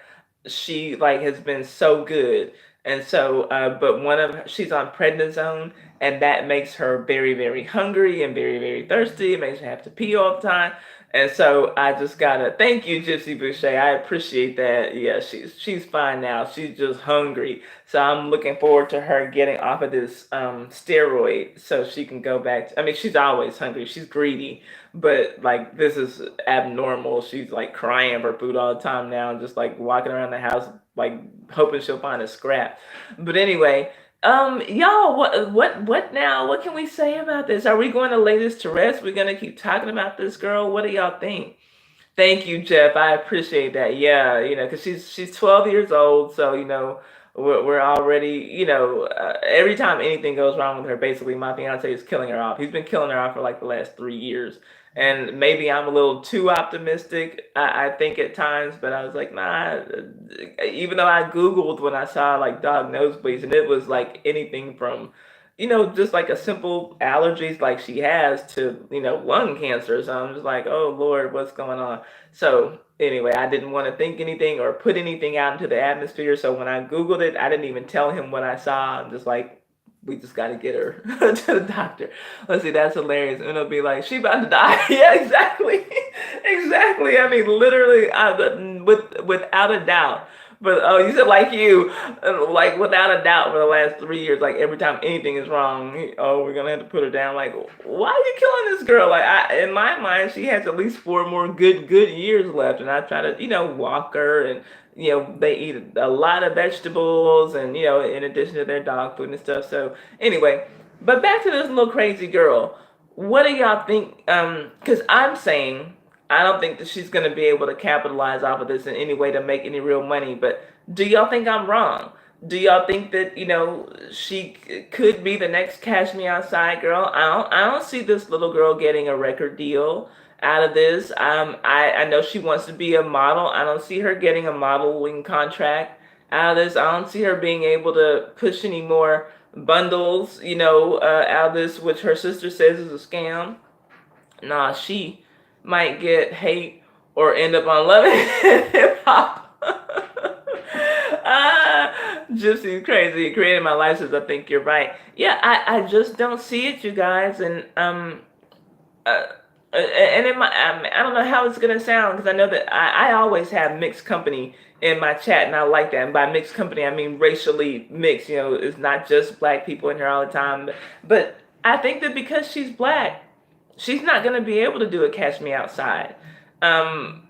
she like has been so good. And so, but she's on prednisone, and that makes her very, very hungry and very, very thirsty. It makes her have to pee all the time. And so I just gotta thank you, Gypsy Boucher. I appreciate that. Yeah, she's fine now. She's just hungry. So I'm looking forward to her getting off of this steroid so she can go back. I mean, she's always hungry. She's greedy, but like this is abnormal. She's like crying for food all the time now, and just like walking around the house like hoping she'll find a scrap. But anyway, y'all, what now? What can we say about this? Are we going to lay this to rest? We're gonna keep talking about this girl. What do y'all think? Thank you, Jeff. I appreciate that. Yeah, because she's 12 years old, so we're already, every time anything goes wrong with her, basically my fiance is killing her off. He's been killing her off for like the last 3 years. And maybe I'm a little too optimistic, I think at times, but I was like, nah. Even though I Googled when I saw like dog nosebleeds, and it was like anything from, just like a simple allergies like she has to, lung cancer. So I'm just like, oh Lord, what's going on? So anyway, I didn't want to think anything or put anything out into the atmosphere. So when I Googled it, I didn't even tell him what I saw. I'm just like, we just got to get her to the doctor. Let's see, that's hilarious. And it'll be like, she about to die. Yeah, exactly. Exactly. I mean, literally, without a doubt. But oh, you said like like without a doubt for the last 3 years, like every time anything is wrong, oh, we're gonna have to put her down. Like, why are you killing this girl? Like, in my mind, she has at least 4 more good years left, and I try to, walk her, and they eat a lot of vegetables, and in addition to their dog food and stuff. So anyway, but back to this little crazy girl. What do y'all think? Because I'm saying I don't think that she's going to be able to capitalize off of this in any way to make any real money. But do y'all think I'm wrong? Do y'all think that, she could be the next Cash Me Outside girl? I don't see this little girl getting a record deal out of this. I know she wants to be a model. I don't see her getting a modeling contract out of this. I don't see her being able to push any more bundles, out of this, which her sister says is a scam. Nah, she might get hate or end up on Love and Hip Hop. Gypsy's crazy. Creating my life says I think you're right. Yeah, I just don't see it, you guys, and uh, and I don't know how it's gonna sound because I know that I always have mixed company in my chat, and I like that. And by mixed company, I mean racially mixed. It's not just black people in here all the time, but I think that because she's black, she's not gonna be able to do a Cash Me Outside. Um,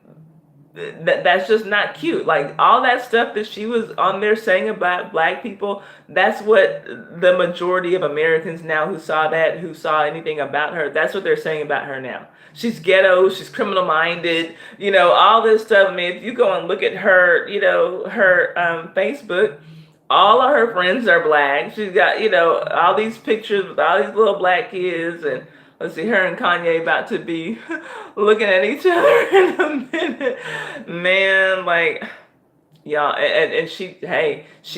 that's just not cute. Like all that stuff that she was on there saying about black people, that's what the majority of Americans now who saw anything about her, that's what they're saying about her now. She's ghetto, she's criminal minded, all this stuff. I mean, if you go and look at her, her Facebook, all of her friends are black. She's got, all these pictures with all these little black kids, and let's see, her and Kanye about to be looking at each other in a minute. Man, like, y'all, and she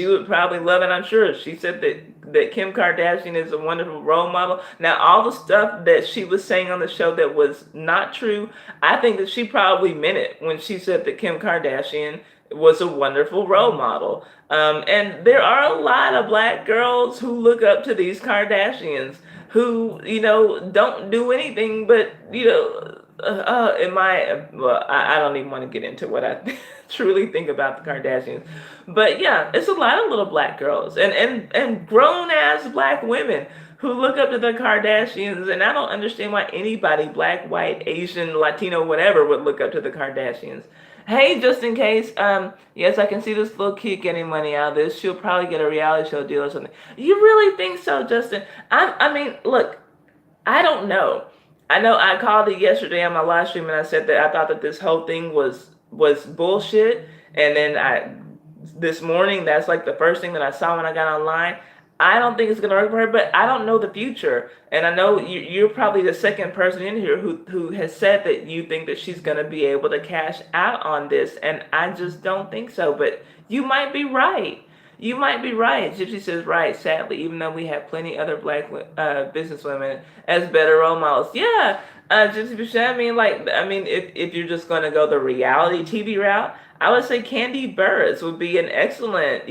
would probably love it, I'm sure. She said that Kim Kardashian is a wonderful role model. Now, all the stuff that she was saying on the show that was not true, I think that she probably meant it when she said that Kim Kardashian was a wonderful role model. And there are a lot of black girls who look up to these Kardashians who, don't do anything but, I don't even want to get into what I truly think about the Kardashians. But yeah, it's a lot of little black girls and grown ass black women who look up to the Kardashians, and I don't understand why anybody, black, white, Asian, Latino, whatever, would look up to the Kardashians. Hey, just in case, yes, I can see this little kid getting money out of this. She'll probably get a reality show deal or something. You really think so, Justin? I mean, look, I don't know. I know I called it yesterday on my live stream, and I said that I thought that this whole thing was bullshit. And then this morning, that's like the first thing that I saw when I got online. I don't think it's going to work for her, but I don't know the future. And I know you're probably the second person in here who has said that you think that she's going to be able to cash out on this. And I just don't think so. But you might be right. You might be right. Gypsy says, right, sadly, even though we have plenty other black businesswomen as better role models. Yeah, Gypsy, I mean, if you're just going to go the reality TV route, I would say Kandi Burruss would be an excellent,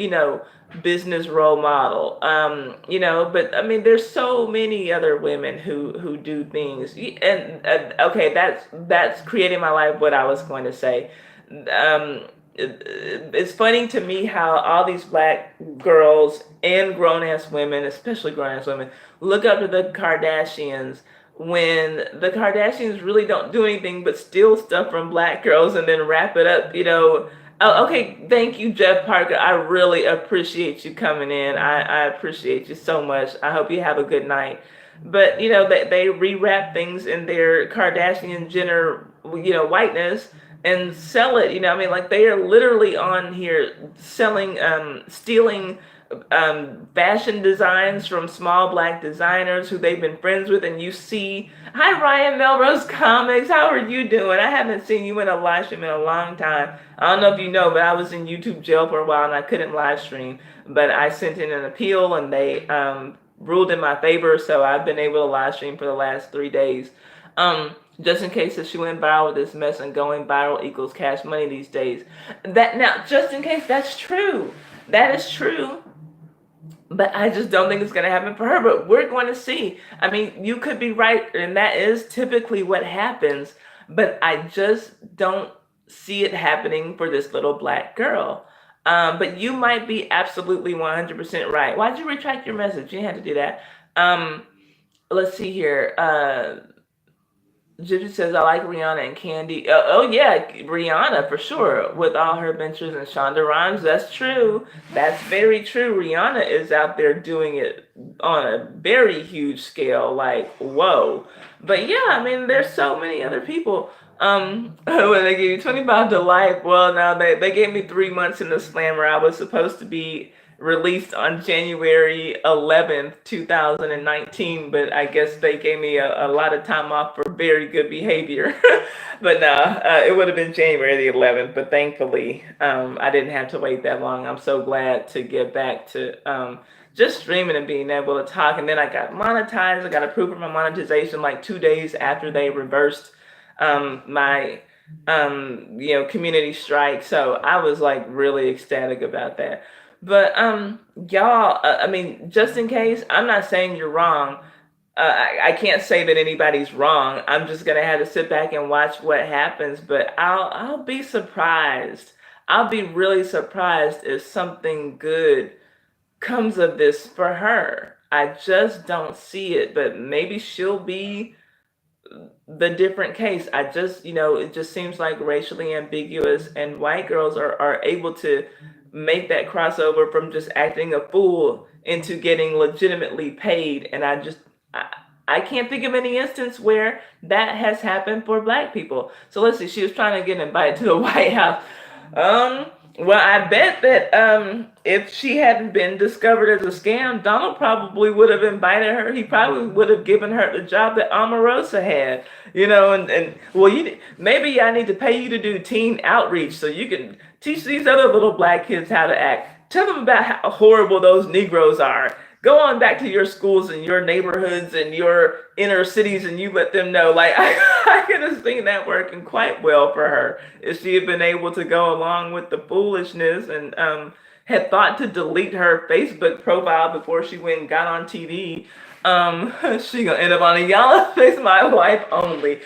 business role model. But I mean, there's so many other women who do things. And okay, that's creating my life. What I was going to say. It's funny to me how all these black girls and grown-ass women, especially grown-ass women, look up to the Kardashians when the Kardashians really don't do anything but steal stuff from black girls and then wrap it up, Oh, okay, thank you, Jeff Parker. I really appreciate you coming in. I appreciate you so much. I hope you have a good night. But, they rewrap things in their Kardashian Jenner, whiteness and sell it. I mean, like they are literally on here selling, stealing fashion designs from small black designers who they've been friends with. And you see, hi Ryan Melrose Comics, how are you doing? I haven't seen you in a live stream in a long time. I don't know if you know, but I was in YouTube jail for a while and I couldn't live stream, but I sent in an appeal and they ruled in my favor, so I've been able to live stream for the last 3 days. Just in case that she went viral with this mess, and going viral equals cash money these days. Just in case, that's true. That is true. But I just don't think it's going to happen for her. But we're going to see. I mean, you could be right, and that is typically what happens. But I just don't see it happening for this little black girl. But you might be absolutely 100% right. Why'd you retract your message? You didn't have to do that. Let's see here. Gypsy says, I like Rihanna and Kandi. Oh, yeah, Rihanna for sure. With all her ventures, and Shonda Rhimes, that's true. That's very true. Rihanna is out there doing it on a very huge scale. Like, whoa. But yeah, I mean, there's so many other people. When they gave you 25 to life, well, now they gave me 3 months in the slammer. I was supposed to be released on January 11th, 2019, but I guess they gave me a lot of time off for very good behavior. But no, it would have been January 11th, but thankfully, I didn't have to wait that long. I'm so glad to get back to just streaming and being able to talk. And then I got monetized. I got approved for my monetization like 2 days after they reversed my community strike. So I was like really ecstatic about that. But y'all, I mean, just in case, I'm not saying you're wrong. I can't say that anybody's wrong. I'm just gonna have to sit back and watch what happens. But I'll be surprised. I'll be really surprised if something good comes of this for her. I just don't see it. But maybe she'll be the different case. I just, it just seems like racially ambiguous, and white girls are able to make that crossover from just acting a fool into getting legitimately paid. And I can't think of any instance where that has happened for black people. So let's see, she was trying to get invited to the White House. Well, I bet that if she hadn't been discovered as a scam, Donald probably would have invited her. He probably would have given her the job that Omarosa had, and well, maybe I need to pay you to do teen outreach so you can teach these other little black kids how to act. Tell them about how horrible those Negroes are. Go on back to your schools and your neighborhoods and your inner cities, and you let them know. Like, I could have seen that working quite well for her if she had been able to go along with the foolishness and had thought to delete her Facebook profile before she went and got on TV. She gonna end up on a Y'all Fix My Life only.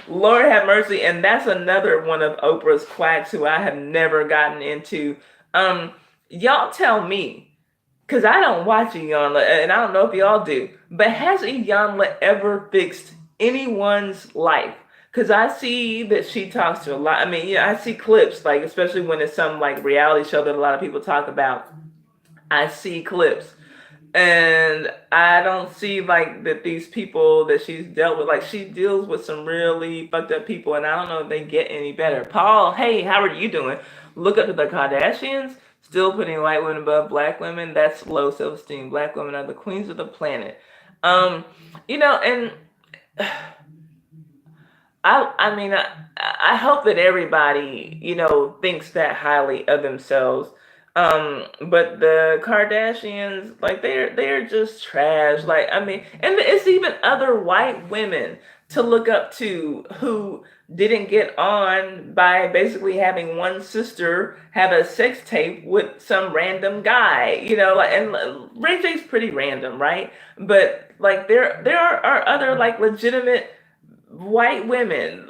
Lord have mercy. And that's another one of Oprah's quacks who I have never gotten into. Y'all tell me, because I don't watch Iyanla, and I don't know if y'all do, but has Iyanla ever fixed anyone's life? Because I see that she talks to a lot. I mean, I see clips, like, especially when it's some like reality show that a lot of people talk about. I see clips. And I don't see like that these people that she's dealt with, like she deals with some really fucked up people, and I don't know if they get any better. Paul, hey, how are you doing? Look up to the Kardashians. Still putting white women above black women. That's low self-esteem. Black women are the queens of the planet. And I mean, I hope that everybody, thinks that highly of themselves. But the Kardashians, like they're just trash. Like, I mean, and it's even other white women to look up to who didn't get on by basically having one sister have a sex tape with some random guy, like, and Ray J's pretty random, right? But like there are other like legitimate white women,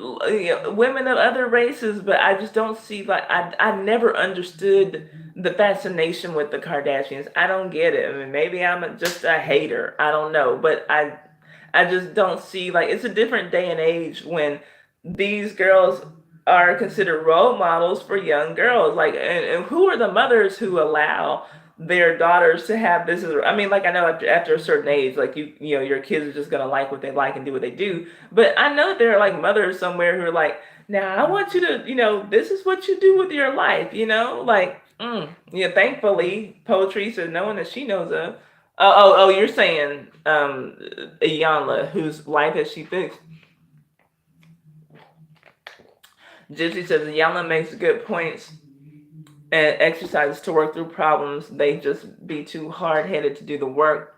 women of other races, but I just don't see, like, I never understood the fascination with the Kardashians. I don't get it. I mean, maybe I'm just a hater. I don't know, but I just don't see, like, it's a different day and age when these girls are considered role models for young girls. Like, and who are the mothers who allow their daughters to have this? I mean, like, I know after a certain age, like, your kids are just gonna like what they like and do what they do. But I know there are like mothers somewhere who are like, now I want you to, this is what you do with your life, like, thankfully, Poetry says no one that she knows of. Oh, you're saying Iyanla, whose life has she fixed? Gypsy says Iyanla makes good points and exercises to work through problems. They just be too hard-headed to do the work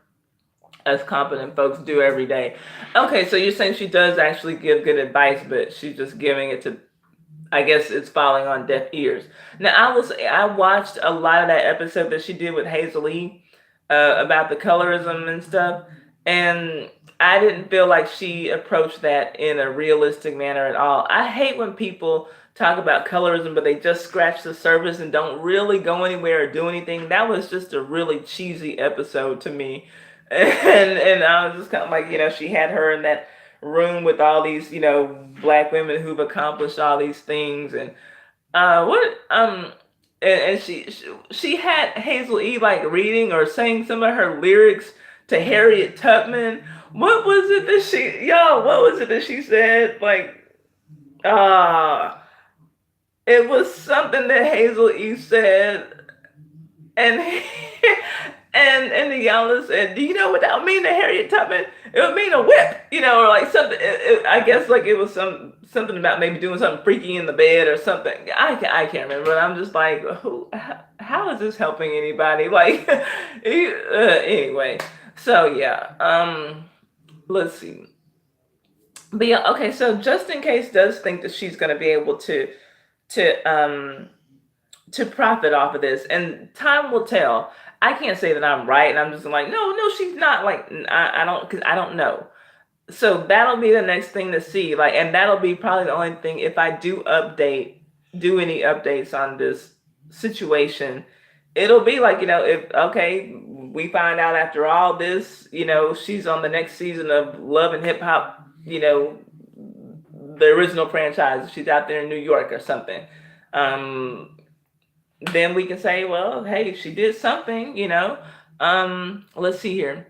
as competent folks do every day. Okay, so you're saying she does actually give good advice, but she's just giving it to, I guess it's falling on deaf ears. Now, I watched a lot of that episode that she did with Hazel E. About the colorism and stuff, and I didn't feel like she approached that in a realistic manner at all. I hate when people talk about colorism, but they just scratch the surface and don't really go anywhere or do anything. That was just a really cheesy episode to me. And I was just kind of like, she had her in that room with all these, black women who've accomplished all these things. And and she had Hazel E. like reading or saying some of her lyrics to Harriet Tubman. What was it that she said? Like, Uh, it was something that Hazel E said, and and the Yana said, "Do you know what that would mean to Harriet Tubman? It would mean a whip, or like something. I guess like it was something about maybe doing something freaky in the bed or something. I can't remember. But I'm just like, how is this helping anybody? Like, anyway. So yeah. Let's see. But yeah, okay. So just in case does think that she's going to be able to profit off of this, and time will tell. I can't say that I'm right, and I'm just like, no, no, she's not. Like, I don't, because I don't know. So that'll be the next thing to see. Like, and that'll be probably the only thing if I do any updates on this situation. It'll be like, if okay, we find out after all this, she's on the next season of Love and Hip Hop, the original franchise. She's out there in New York or something. Um, then we can say, well, hey, she did something. Let's see here.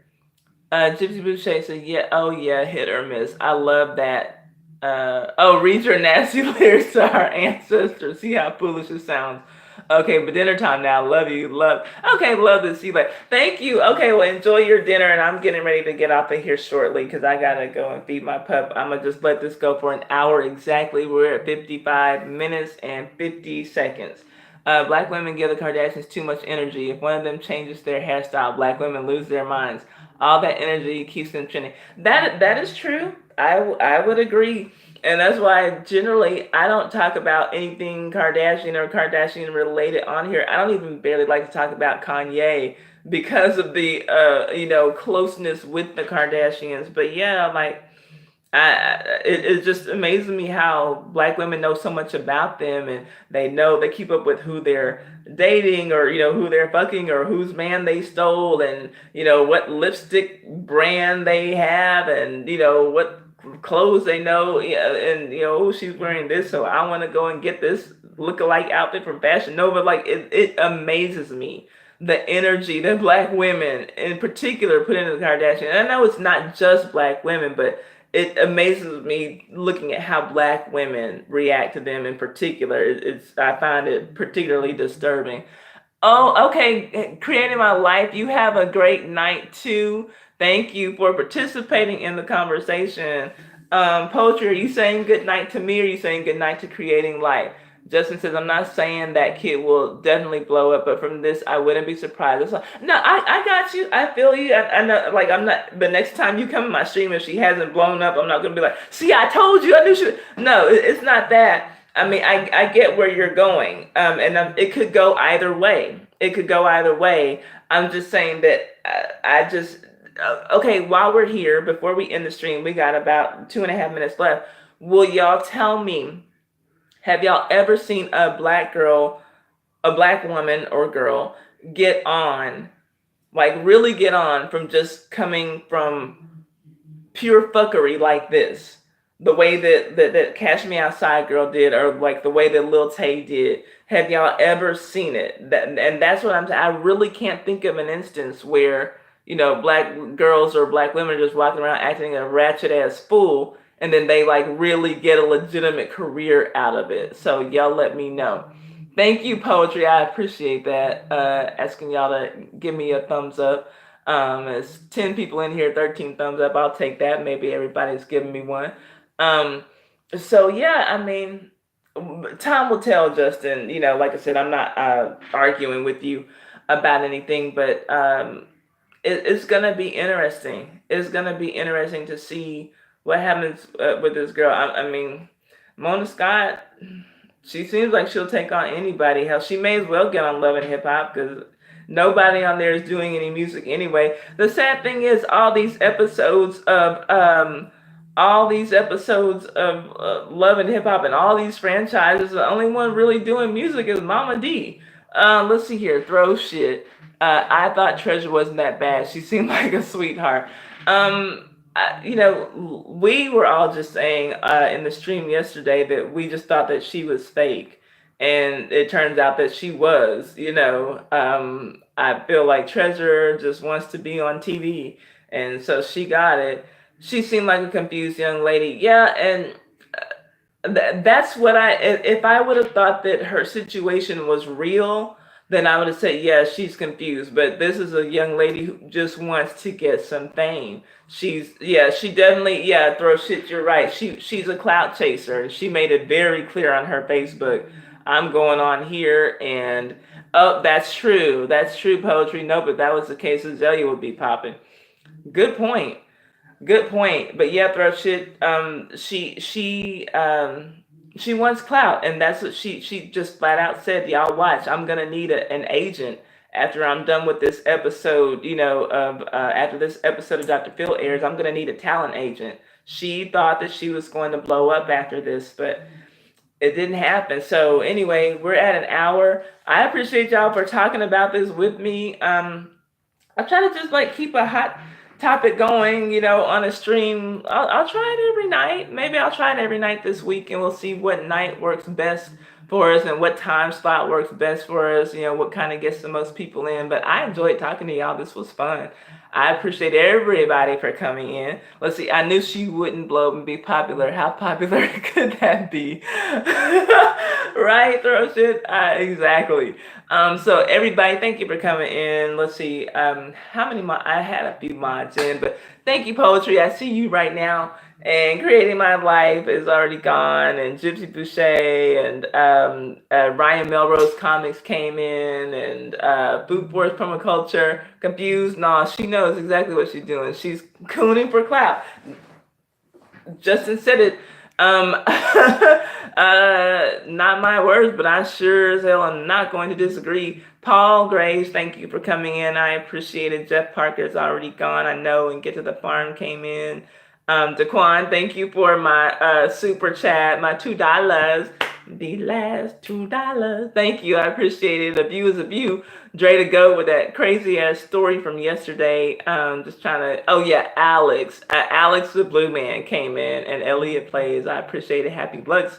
Gypsy Boucher said, yeah, oh yeah, hit or miss. I love that. Read your nasty lyrics to our ancestors. See how foolish it sounds. Okay, but dinner time now. Love you. Love. Okay, love to see you. Thank you. Okay, well, enjoy your dinner, and I'm getting ready to get off of here shortly because I gotta go and feed my pup. I'm gonna just let this go for an hour exactly. We're at 55 minutes and 50 seconds. Black women give the Kardashians too much energy. If one of them changes their hairstyle, black women lose their minds. All that energy keeps them trending. That is true. I would agree, and that's why generally I don't talk about anything Kardashian or Kardashian related on here. I don't even barely like to talk about Kanye because of the closeness with the Kardashians. But yeah, like it just amazes me how black women know so much about them, and they keep up with who they're dating, or who they're fucking, or whose man they stole, and what lipstick brand they have, and what clothes they know, yeah, and oh, she's wearing this, so I want to go and get this look-alike outfit from Fashion Nova. Like it amazes me the energy that black women in particular put into the Kardashian. And I know it's not just black women, but it amazes me looking at how black women react to them in particular. I find it particularly disturbing. Oh, okay. Creating my life. You have a great night too. Thank you for participating in the conversation. Poetry, are you saying good night to me, or are you saying good night to creating life? Justin says, I'm not saying that kid will definitely blow up, but from this, I wouldn't be surprised. It's like, no, I got you. I feel you. I know, like, I'm not, the next time you come in my stream, if she hasn't blown up, I'm not going to be like, see, I told you, I knew she would. No, it's not that. I mean, I get where you're going. And it could go either way. It could go either way. I'm just saying that okay, while we're here, before we end the stream, we got about 2.5 minutes left. Will y'all tell me, have y'all ever seen a black woman or girl get on, like really get on from just coming from pure fuckery like this? The way that Cash Me Outside girl did, or like the way that Lil Tay did. Have y'all ever seen it? And that's what I'm saying. I really can't think of an instance where, black girls or black women are just walking around acting a ratchet ass fool, and then they like really get a legitimate career out of it. So y'all let me know. Thank you, Poetry. I appreciate that. Asking y'all to give me a thumbs up. It's 10 people in here, 13 thumbs up. I'll take that. Maybe everybody's giving me one. So yeah, I mean, time will tell, Justin. Like I said, I'm not arguing with you about anything, but it's gonna be interesting. It's gonna be interesting to see what happens with this girl. I mean, Mona Scott, she seems like she'll take on anybody. Hell, she may as well get on Love and Hip Hop because nobody on there is doing any music anyway. The sad thing is, all these episodes of Love and Hip Hop and all these franchises, the only one really doing music is Mama D. Let's see here. Throw shit. I thought Treasure wasn't that bad. She seemed like a sweetheart. We were all just saying in the stream yesterday that we just thought that she was fake, and it turns out that she was. I feel like Treasure just wants to be on TV, and so she got it. She seemed like a confused young lady. Yeah, and That's what if I would have thought that her situation was real, then I would have said, yeah, she's confused. But this is a young lady who just wants to get some fame. She definitely, yeah, throw shit, you're right. She's a clout chaser. She made it very clear on her Facebook. I'm going on here and, oh, that's true. That's true, poetry. No, but that was the case, Azalea would be popping. Good point. Good point. But yeah, throw shit. She wants clout, and that's what she just flat out said. Y'all watch. I'm gonna need an agent after I'm done with this episode. Of after this episode of Dr. Phil airs, I'm gonna need a talent agent. She thought that she was going to blow up after this, but it didn't happen. So anyway, we're at an hour. I appreciate y'all for talking about this with me. I try to just like keep a hot topic going, on a stream. I'll try it every night. Maybe I'll try it every night this week, and we'll see what night works best for us and what time slot works best for us. What kind of gets the most people in. But I enjoyed talking to y'all. This was fun. I appreciate everybody for coming in. Let's see. I knew she wouldn't blow up and be popular. How popular could that be? Right? Throw shit. Exactly. So everybody, thank you for coming in. Let's see, how many I had a few mods in, but thank you, Poetry. I see you right now. And Creating My Life is already gone, and Gypsy Boucher, and Ryan Melrose Comics came in, and Food Force Permaculture. Confused? Nah, she knows exactly what she's doing. She's cooning for clout. Justin said it. Not my words, but I sure as hell am not going to disagree. Paul Graves, thank you for coming in. I appreciate it. Jeff Parker's already gone, I know, and Get to the Farm came in. Daquan, thank you for my super chat, my $2. The last $2. Thank you. I appreciate it. A view is a view. Dre to go with that crazy ass story from yesterday. Just trying to. Oh yeah, Alex. Alex the Blue Man came in, and Elliot plays. I appreciate it. Happy Lux.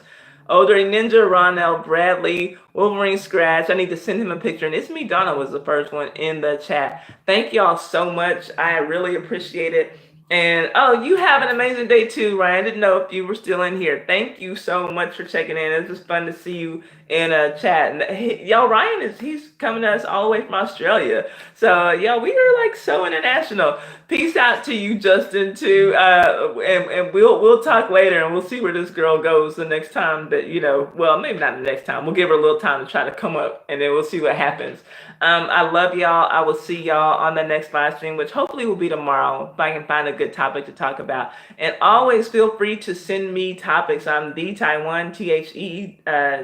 Older Ninja, Ron L. Bradley, Wolverine Scratch. I need to send him a picture. And It's Me Donna was the first one in the chat. Thank y'all so much. I really appreciate it. And oh, you have an amazing day too, Ryan. I didn't know if you were still in here. Thank you so much for checking in. It's just fun to see you in a chat. And y'all, Ryan he's coming to us all the way from Australia. So yeah, we are like so international. Peace out to you, Justin, too. And we'll talk later, and we'll see where this girl goes the next time that well, maybe not the next time. We'll give her a little time to try to come up, and then we'll see what happens. I love y'all. I will see y'all on the next live stream, which hopefully will be tomorrow if I can find a good topic to talk about. And always feel free to send me topics. I'm the Taiwan, TIWAN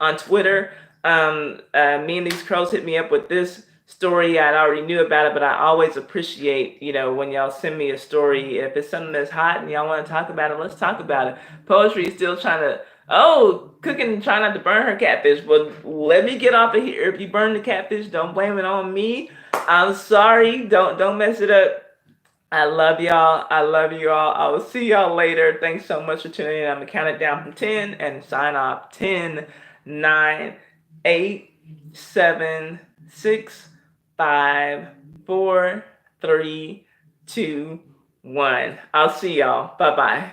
on Twitter. Me and these crows hit me up with this story. I already knew about it, but I always appreciate, when y'all send me a story. If it's something that's hot and y'all want to talk about it, let's talk about it. Poetry is still trying to. Oh, cooking, trying not to burn her catfish. Well, let me get off of here. If you burn the catfish, don't blame it on me. I'm sorry. Don't mess it up. I love y'all. I love you all. I will see y'all later. Thanks so much for tuning in. I'm going to count it down from 10 and sign off. 10, 9, 8, 7, 6, 5, 4, 3, 2, 1. I'll see y'all. Bye-bye.